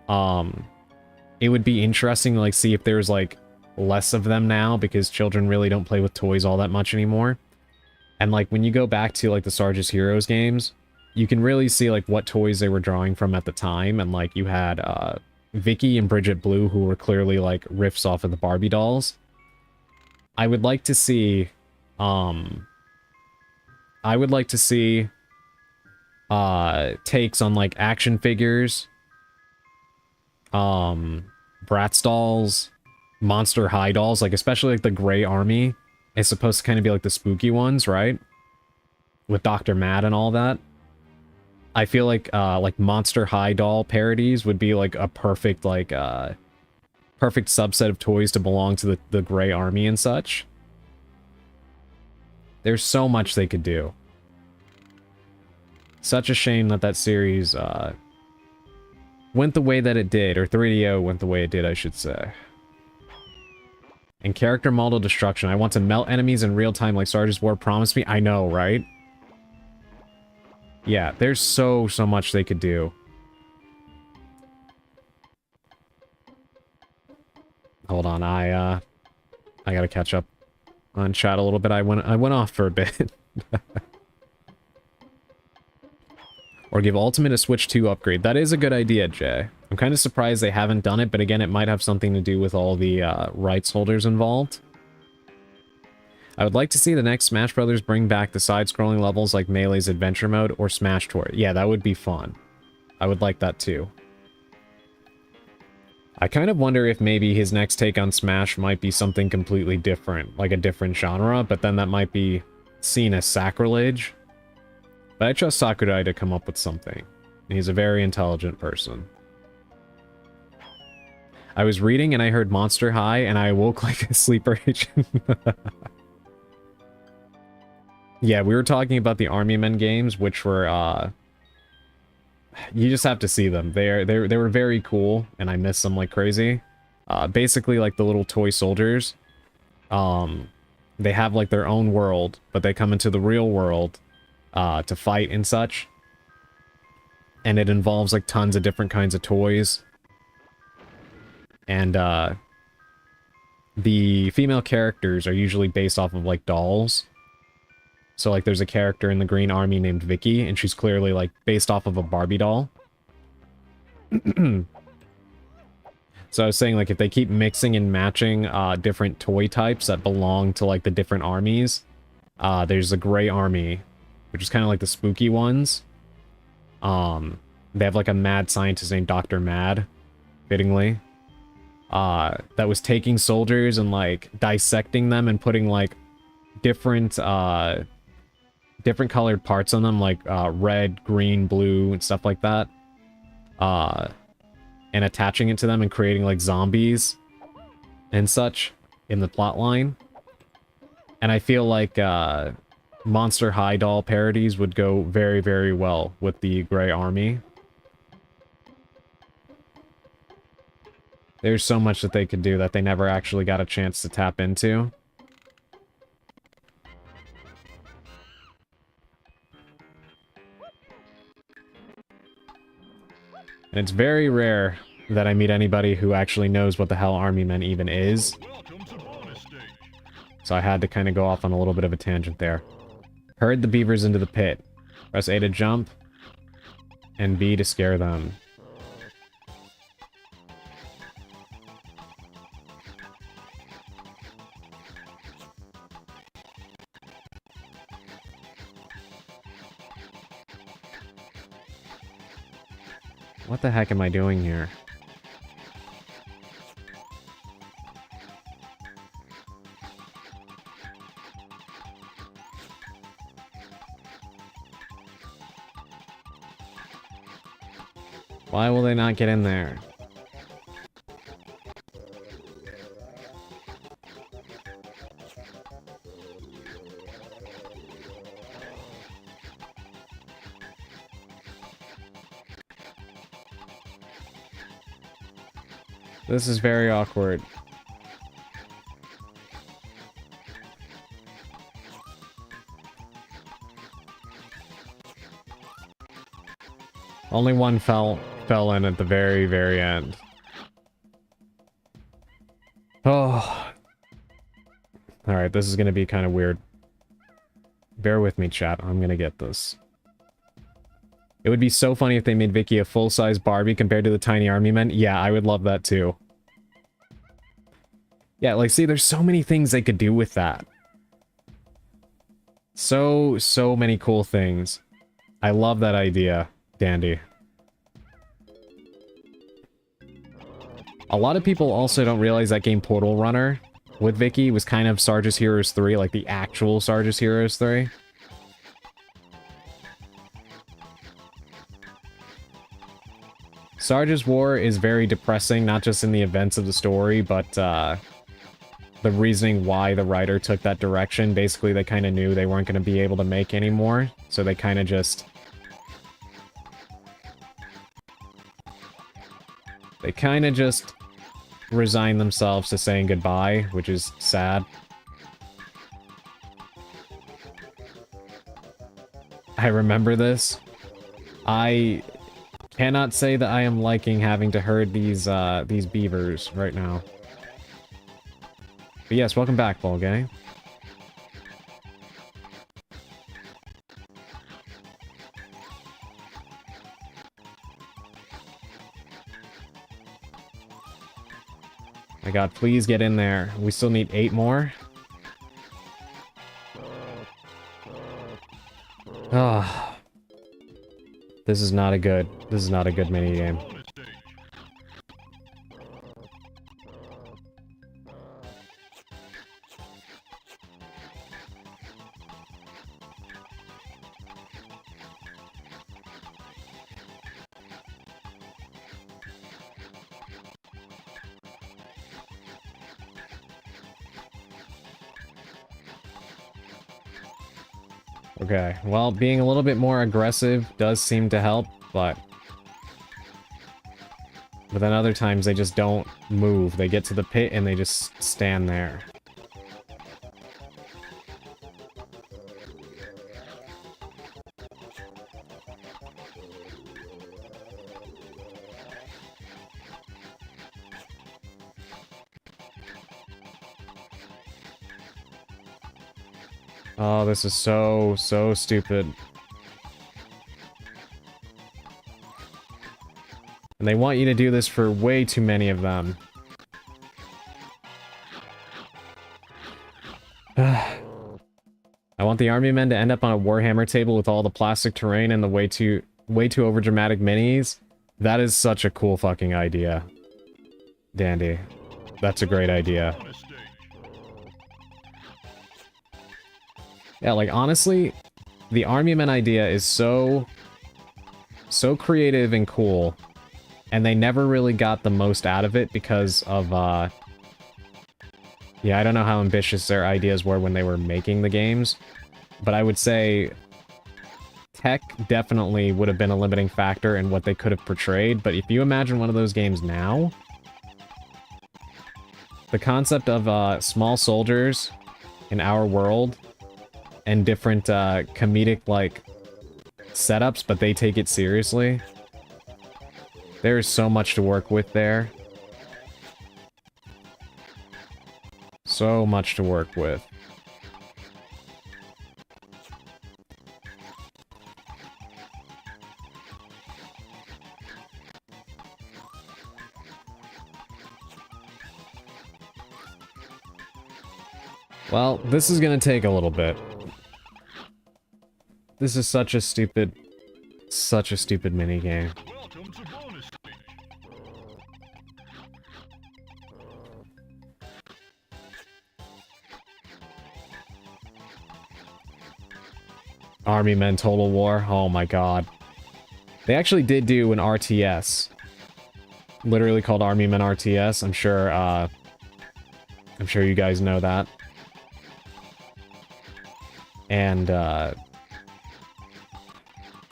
it would be interesting to, like, see if there's, like, less of them now, because children really don't play with toys all that much anymore. And, like, when you go back to, like, the Sarge's Heroes games, you can really see, like, what toys they were drawing from at the time. And, like, you had, Vicky and Bridget Blue, who were clearly, like, riffs off of the Barbie dolls. I would like to see, takes on, like, action figures, Bratz dolls, Monster High dolls, like, especially, like, the Grey Army is supposed to kind of be, like, the spooky ones, right? With Dr. Mad and all that. I feel like Monster High doll parodies would be, like, a perfect, like, perfect subset of toys to belong to the Grey Army and such. There's so much they could do. Such a shame that that series, went the way that it did, or 3DO went the way it did, I should say. And character model destruction. I want to melt enemies in real time like Sarge's War promised me. I know, right? Yeah, there's so much they could do. Hold on, I gotta catch up on chat a little bit. I went off for a bit. Or give Ultimate a Switch 2 upgrade. That is a good idea, Jay. I'm kind of surprised they haven't done it, but again, it might have something to do with all the rights holders involved. I would like to see the next Smash Brothers bring back the side-scrolling levels like Melee's Adventure Mode or Smash Tour. Yeah, that would be fun. I would like that too. I kind of wonder if maybe his next take on Smash might be something completely different, like a different genre, but then that might be seen as sacrilege. But I trust Sakurai to come up with something. He's a very intelligent person. I was reading and I heard Monster High and I awoke like a sleeper agent. Yeah, we were talking about the Army Men games, which were, you just have to see them. They were very cool, and I miss them like crazy. Basically, like the little toy soldiers. they have like their own world, but they come into the real world to fight and such. And it involves like tons of different kinds of toys. And the female characters are usually based off of like dolls. So like there's a character in the Green Army named Vicky, and she's clearly like based off of a Barbie doll. So I was saying, like, if they keep mixing and matching different toy types that belong to like the different armies, there's the Grey Army, which is kind of like the spooky ones. They have like a mad scientist named Dr. Mad, fittingly, that was taking soldiers and like dissecting them and putting like different different colored parts on them, like red, green, blue, and stuff like that, and attaching it to them and creating like zombies and such in the plot line. And I feel like Monster High doll parodies would go very, very well with the Grey Army. There's so much that they could do that they never actually got a chance to tap into. And it's very rare that I meet anybody who actually knows what the hell Army Men even is. So I had to kind of go off on a little bit of a tangent there. Herd the beavers into the pit. Press A to jump, and B to scare them. What the heck am I doing here? Why will they not get in there? This is very awkward. Only one fell in at the very, very end. Oh. Alright, this is gonna be kind of weird. Bear with me, chat. I'm gonna get this. It would be so funny if they made Vicky a full-size Barbie compared to the tiny army men. Yeah, I would love that too. Yeah, like, see, there's so many things they could do with that. So many cool things. I love that idea, Dandy. A lot of people also don't realize that game Portal Runner with Vicky was kind of Sarge's Heroes 3, like the actual Sarge's Heroes 3. Sarge's War is very depressing, not just in the events of the story, but the reasoning why the writer took that direction. Basically, they kind of knew they weren't going to be able to make anymore, so they kind of just... They kind of just resigned themselves to saying goodbye, which is sad. I remember this. I cannot say that I am liking having to herd these beavers right now. But yes, welcome back, Ball Guy. My god, please get in there. We still need 8 more. Ah. This is not a good minigame. Okay, well, being a little bit more aggressive does seem to help, but then other times they just don't move. They get to the pit and they just stand there. Oh, this is so stupid. And they want you to do this for way too many of them. I want the army men to end up on a Warhammer table with all the plastic terrain and the way too overdramatic minis. That is such a cool fucking idea. Dandy. That's a great idea. Yeah, like, honestly, the army men idea is so creative and cool, and they never really got the most out of it because of, yeah, I don't know how ambitious their ideas were when they were making the games, but I would say tech definitely would have been a limiting factor in what they could have portrayed, but if you imagine one of those games now, the concept of small soldiers in our world and different comedic like setups, but they take it seriously. There's so much to work with there. So much to work with. Well, this is gonna take a little bit. This is such a stupid minigame. Welcome to bonus stage. Army Men Total War. Oh my god. They actually did do an RTS. Literally called Army Men RTS. I'm sure you guys know that. And,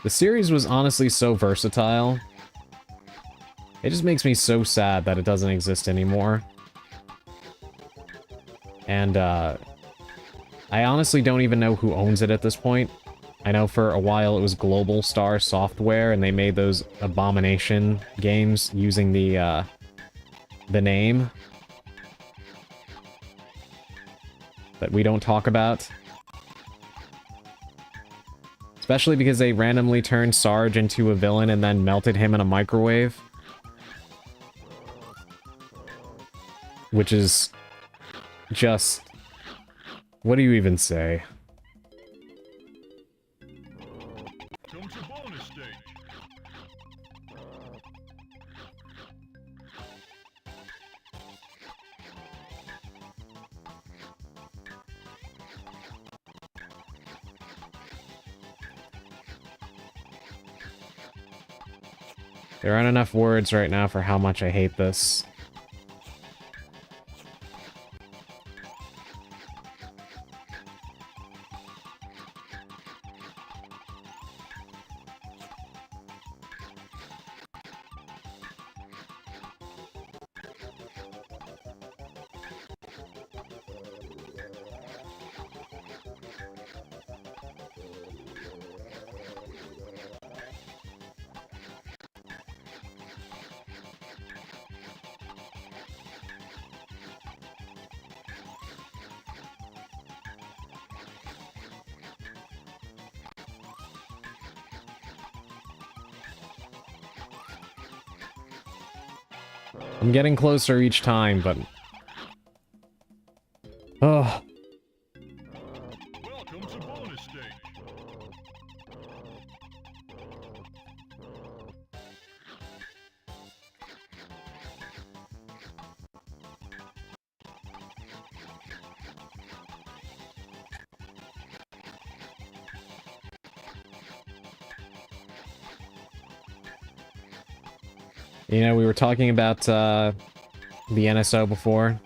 the series was honestly so versatile. It just makes me so sad that it doesn't exist anymore. And, I honestly don't even know who owns it at this point. I know for a while it was Global Star Software, and they made those Abomination games using the name that we don't talk about. Especially because they randomly turned Sarge into a villain and then melted him in a microwave. Which is just... what do you even say? Come to bonus stage. There aren't enough words right now for how much I hate this. I'm getting closer each time, but... oh. Welcome to bonus stage. You know, we were talking about the NSO before,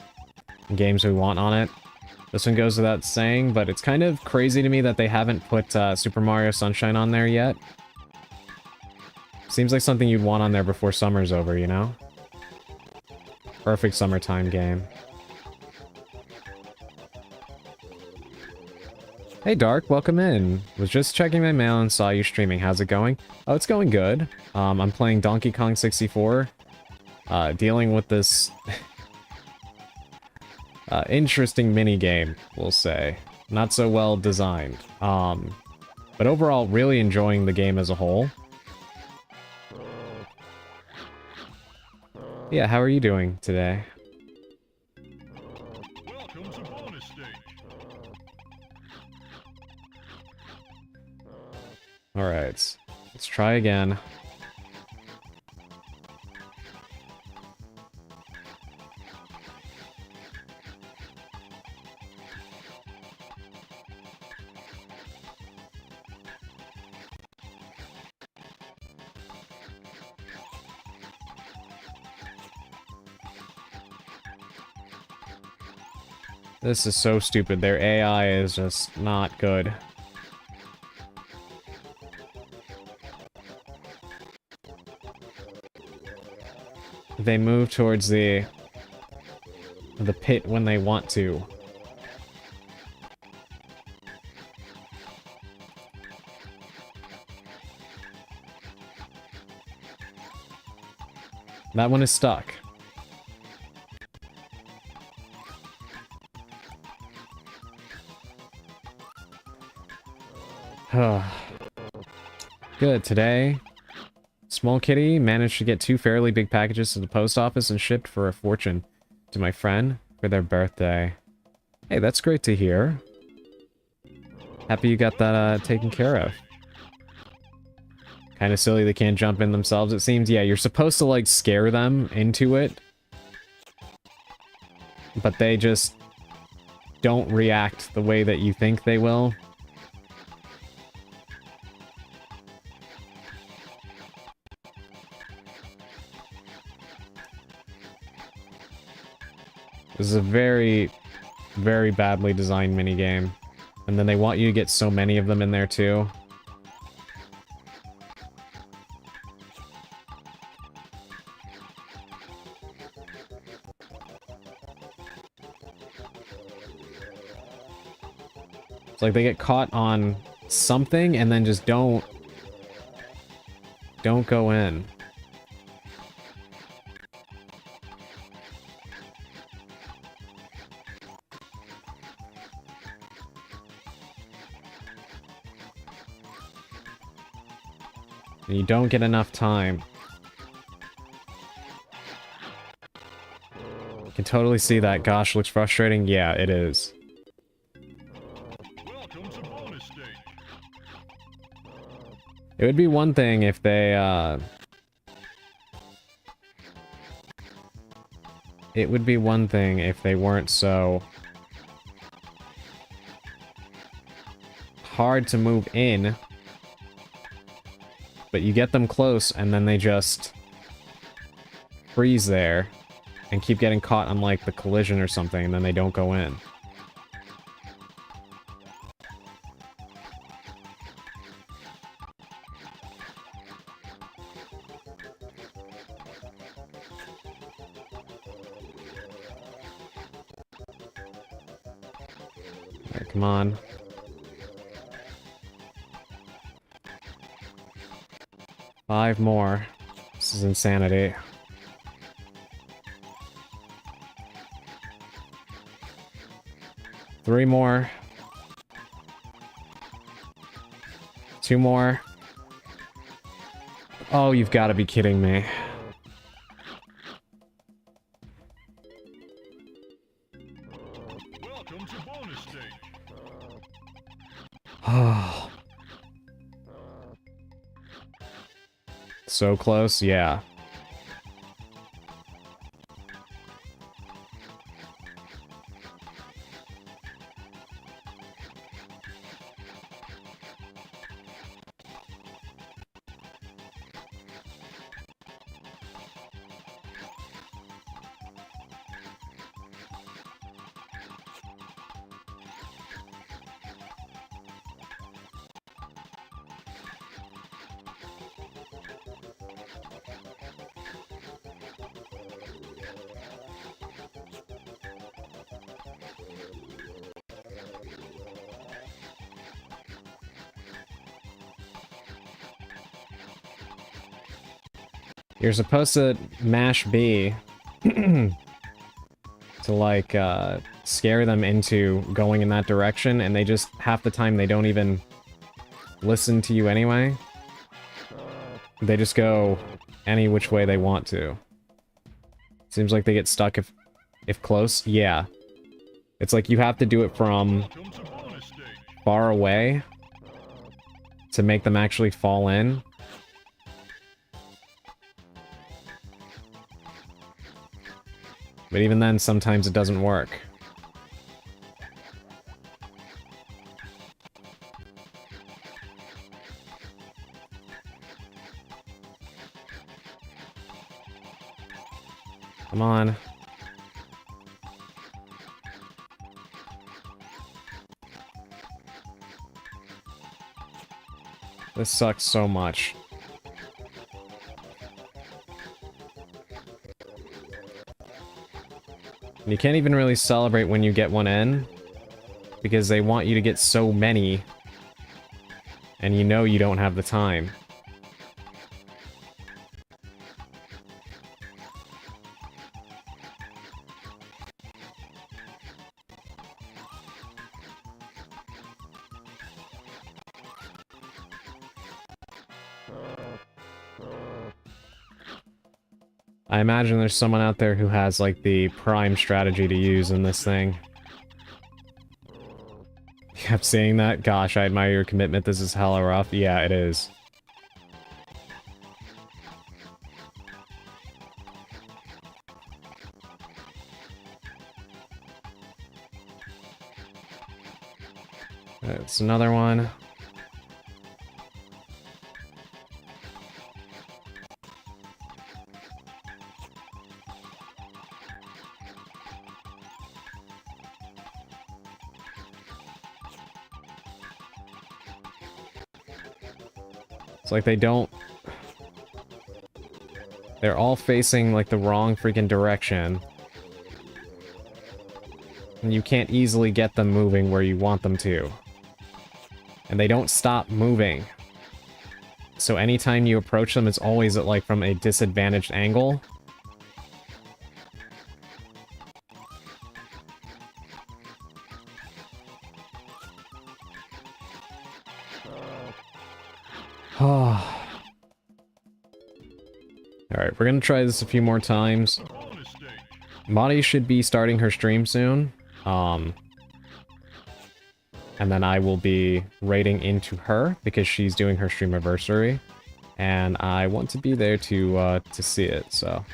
games we want on it. This one goes without saying, but it's kind of crazy to me that they haven't put Super Mario Sunshine on there yet. Seems like something you'd want on there before summer's over, you know? Perfect summertime game. Hey Dark, welcome in. Was just checking my mail and saw you streaming. How's it going? Oh, it's going good. I'm playing Donkey Kong 64. Dealing with this interesting mini game, we'll say. not so well designed. But overall, really enjoying the game as a whole. Yeah, how are you doing today? Welcome to bonus stage. Alright, let's try again. This is so stupid. Their AI is just not good. They move towards the pit when they want to. That one is stuck. Good, today, Small Kitty managed to get 2 fairly big packages to the post office and shipped for a fortune to my friend for their birthday. Hey, that's great to hear. Happy you got that taken care of. Kind of silly they can't jump in themselves, it seems. Yeah, you're supposed to, like, scare them into it. But they just don't react the way that you think they will. This is a very, very badly designed minigame. And then they want you to get so many of them in there too. It's like they get caught on something and then just don't go in. And you don't get enough time. You can totally see that. Gosh, looks frustrating. Yeah, it is. Welcome to bonus stage. It would be one thing if they, It would be one thing if they weren't so hard to move in. But you get them close, and then they just freeze there and keep getting caught on, like, the collision or something, and then they don't go in. Alright, come on. Five more. This is insanity. Three more. Two more. Oh, you've got to be kidding me. Welcome to bonus stage. Oh. So close, yeah. You're supposed to mash B to, like, scare them into going in that direction, and they just, half the time, they don't even listen to you anyway. They just go any which way they want to. Seems like they get stuck if close. Yeah. It's like you have to do it from Welcome to bonus stage. far away to make them actually fall in. But even then, sometimes it doesn't work. Come on. This sucks so much. And you can't even really celebrate when you get one in, because they want you to get so many, and you know you don't have the time. I imagine there's someone out there who has, like, the prime strategy to use in this thing. Kept saying that? Gosh, I admire your commitment. This is hella rough. Yeah, it is. It's another one. It's like they don't... They're all facing, like, the wrong freaking direction. And you can't easily get them moving where you want them to. And they don't stop moving. So anytime you approach them, it's always at, like, from a disadvantaged angle. Alright, we're gonna try this a few more times. Bonus stage. Madi should be starting her stream soon. And then I will be raiding into her because she's doing her stream anniversary. And I want to be there to see it, so.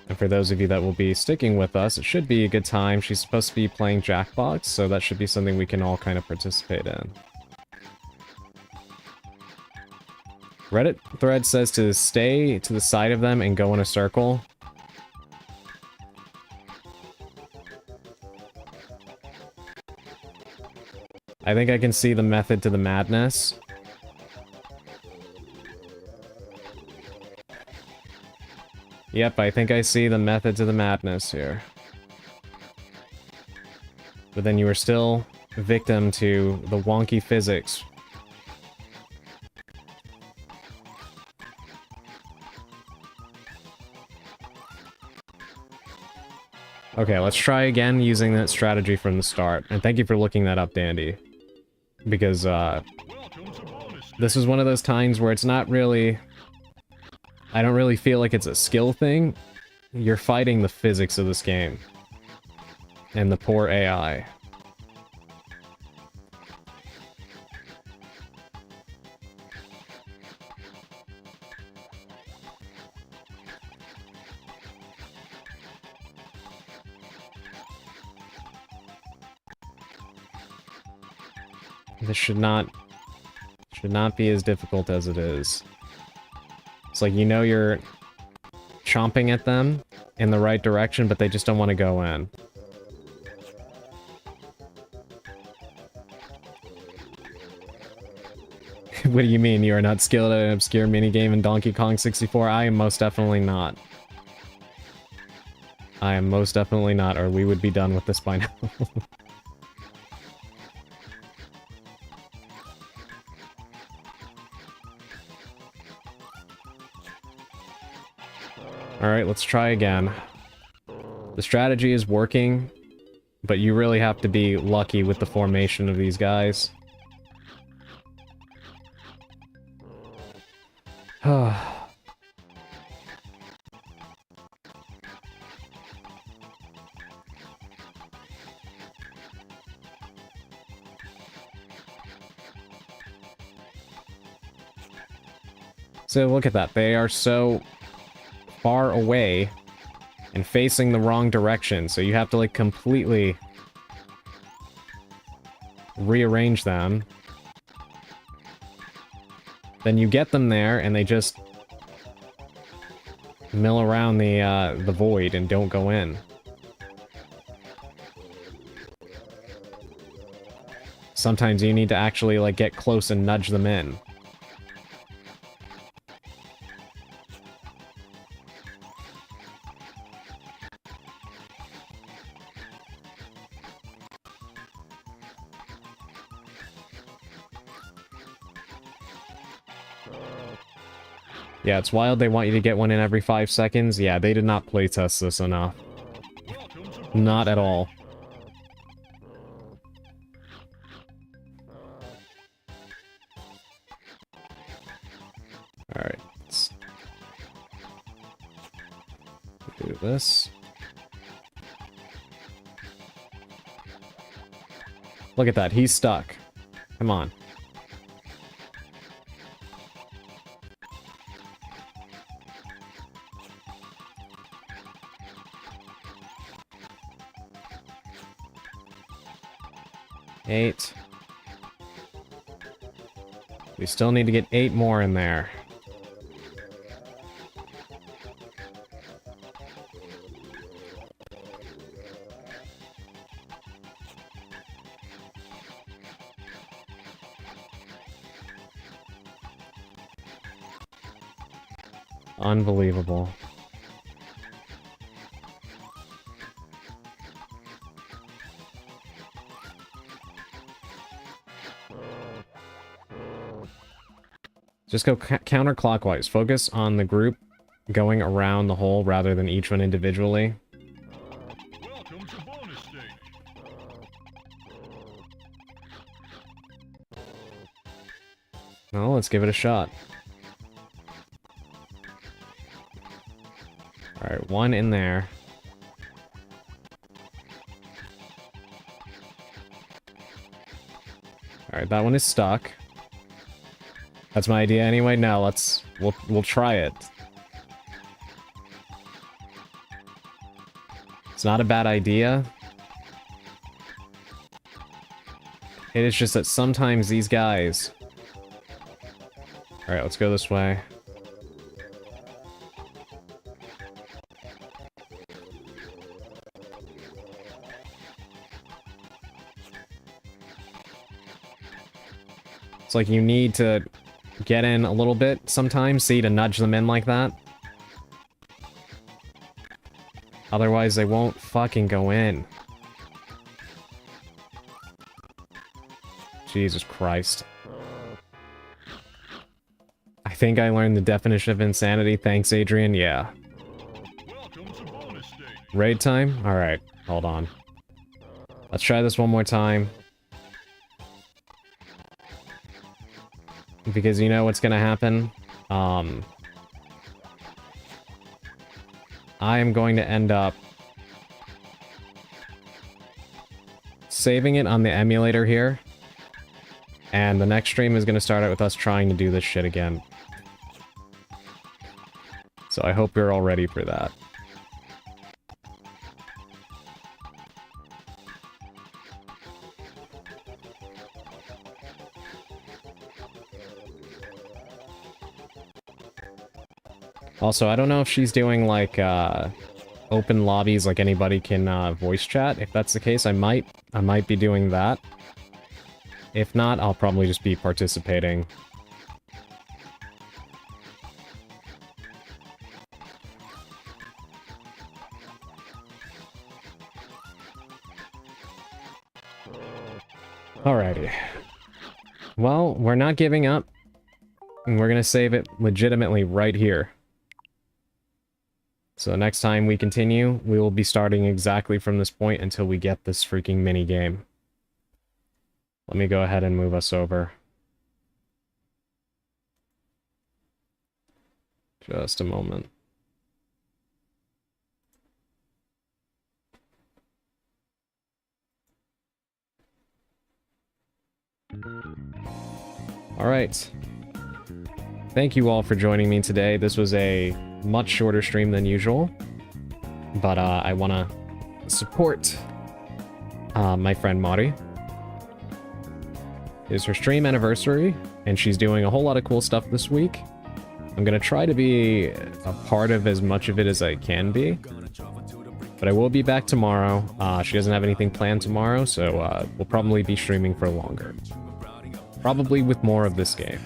And for those of you that will be sticking with us, it should be a good time. She's supposed to be playing Jackbox, so that should be something we can all kind of participate in. Reddit thread says to stay to the side of them and go in a circle. I think I can see the method to the madness. Yep, I think I see the method to the madness here. But then you are still victim to the wonky physics. Okay, let's try again using that strategy from the start. And thank you for looking that up, Dandy. Because, Welcome to bonus stage. this is one of those times where it's not really... I don't really feel like it's a skill thing. You're fighting the physics of this game. And the poor AI. This should not be as difficult as it is. It's like, you know, you're chomping at them in the right direction, but they just don't want to go in. What do you mean you are not skilled at an obscure minigame in Donkey Kong 64? I am most definitely not. I am most definitely not, or we would be done with this by now. Alright, let's try again. The strategy is working, but you really have to be lucky with the formation of these guys. So look at that. They are so far away and facing the wrong direction. So you have to like completely rearrange them. Then you get them there and they just mill around the void and don't go in. Sometimes you need to actually like get close and nudge them in. Yeah, it's wild they want you to get one in every 5 seconds. Yeah, they did not playtest this enough. Not at all. Alright, let's do this. Look at that, he's stuck. Come on. Eight. We still need to get 8 more in there. Unbelievable. Just go counterclockwise. Focus on the group going around the hole rather than each one individually. Welcome to bonus stage. Well, let's give it a shot. Alright, 1 in there. Alright, that one is stuck. That's my idea anyway. No, we'll try it. It's not a bad idea. It is just that sometimes these guys... Alright, let's go this way. It's like you need to get in a little bit sometimes, see, to nudge them in like that. Otherwise, they won't fucking go in. Jesus Christ. I think I learned the definition of insanity. Thanks, Adrian. Yeah. Welcome to bonus stage. Raid time? Alright, hold on. Let's try this one more time. Because you know what's gonna happen? I am going to end up saving it on the emulator here. And the next stream is gonna start out with us trying to do this shit again. So I hope you're all ready for that. Also, I don't know if she's doing, like, open lobbies, like anybody can, voice chat. If that's the case, I might be doing that. If not, I'll probably just be participating. Alrighty. Well, we're not giving up. And we're gonna save it legitimately right here. So next time we continue, we will be starting exactly from this point until we get this freaking mini game. Let me go ahead and move us over. Just a moment. Alright. Thank you all for joining me today. This was a much shorter stream than usual. But I want to support my friend Mari. It's her stream anniversary, and she's doing a whole lot of cool stuff this week. I'm going to try to be a part of as much of it as I can be. But I will be back tomorrow. She doesn't have anything planned tomorrow, so we'll probably be streaming for longer. Probably with more of this game.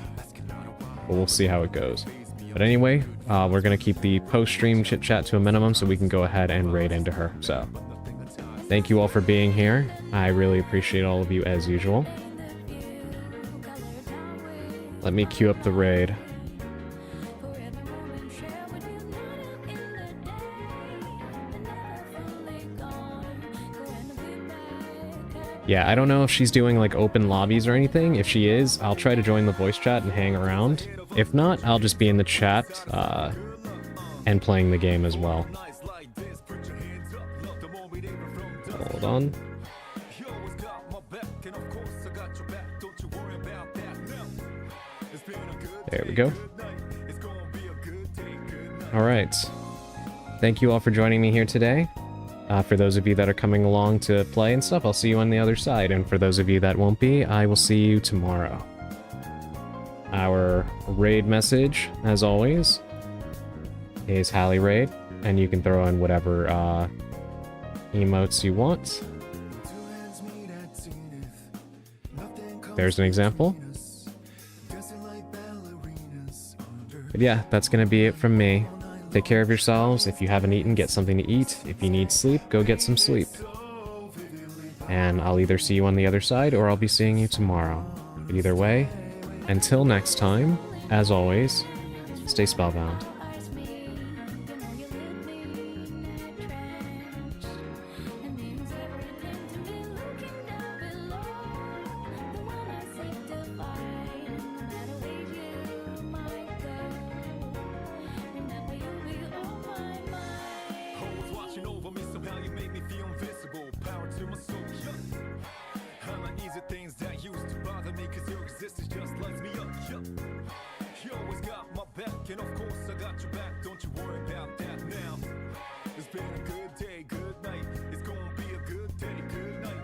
But we'll see how it goes. But anyway, we're going to keep the post-stream chit-chat to a minimum so we can go ahead and raid into her. So, thank you all for being here. I really appreciate all of you as usual. Let me queue up the raid. Yeah, I don't know if she's doing like open lobbies or anything. If she is, I'll try to join the voice chat and hang around. If not, I'll just be in the chat and playing the game as well. Hold on. There we go. Alright. Thank you all for joining me here today. For those of you that are coming along to play and stuff, I'll see you on the other side. And for those of you that won't be, I will see you tomorrow. Our raid message, as always, is Hallie Raid. And you can throw in whatever emotes you want. There's an example. But yeah, that's going to be it from me. Take care of yourselves. If you haven't eaten, get something to eat. If you need sleep, go get some sleep. And I'll either see you on the other side or I'll be seeing you tomorrow. But either way, until next time, as always, stay spellbound. Things that used to bother me, 'cause your existence just lights me up. You always got my back, and of course I got your back. Don't you worry about that.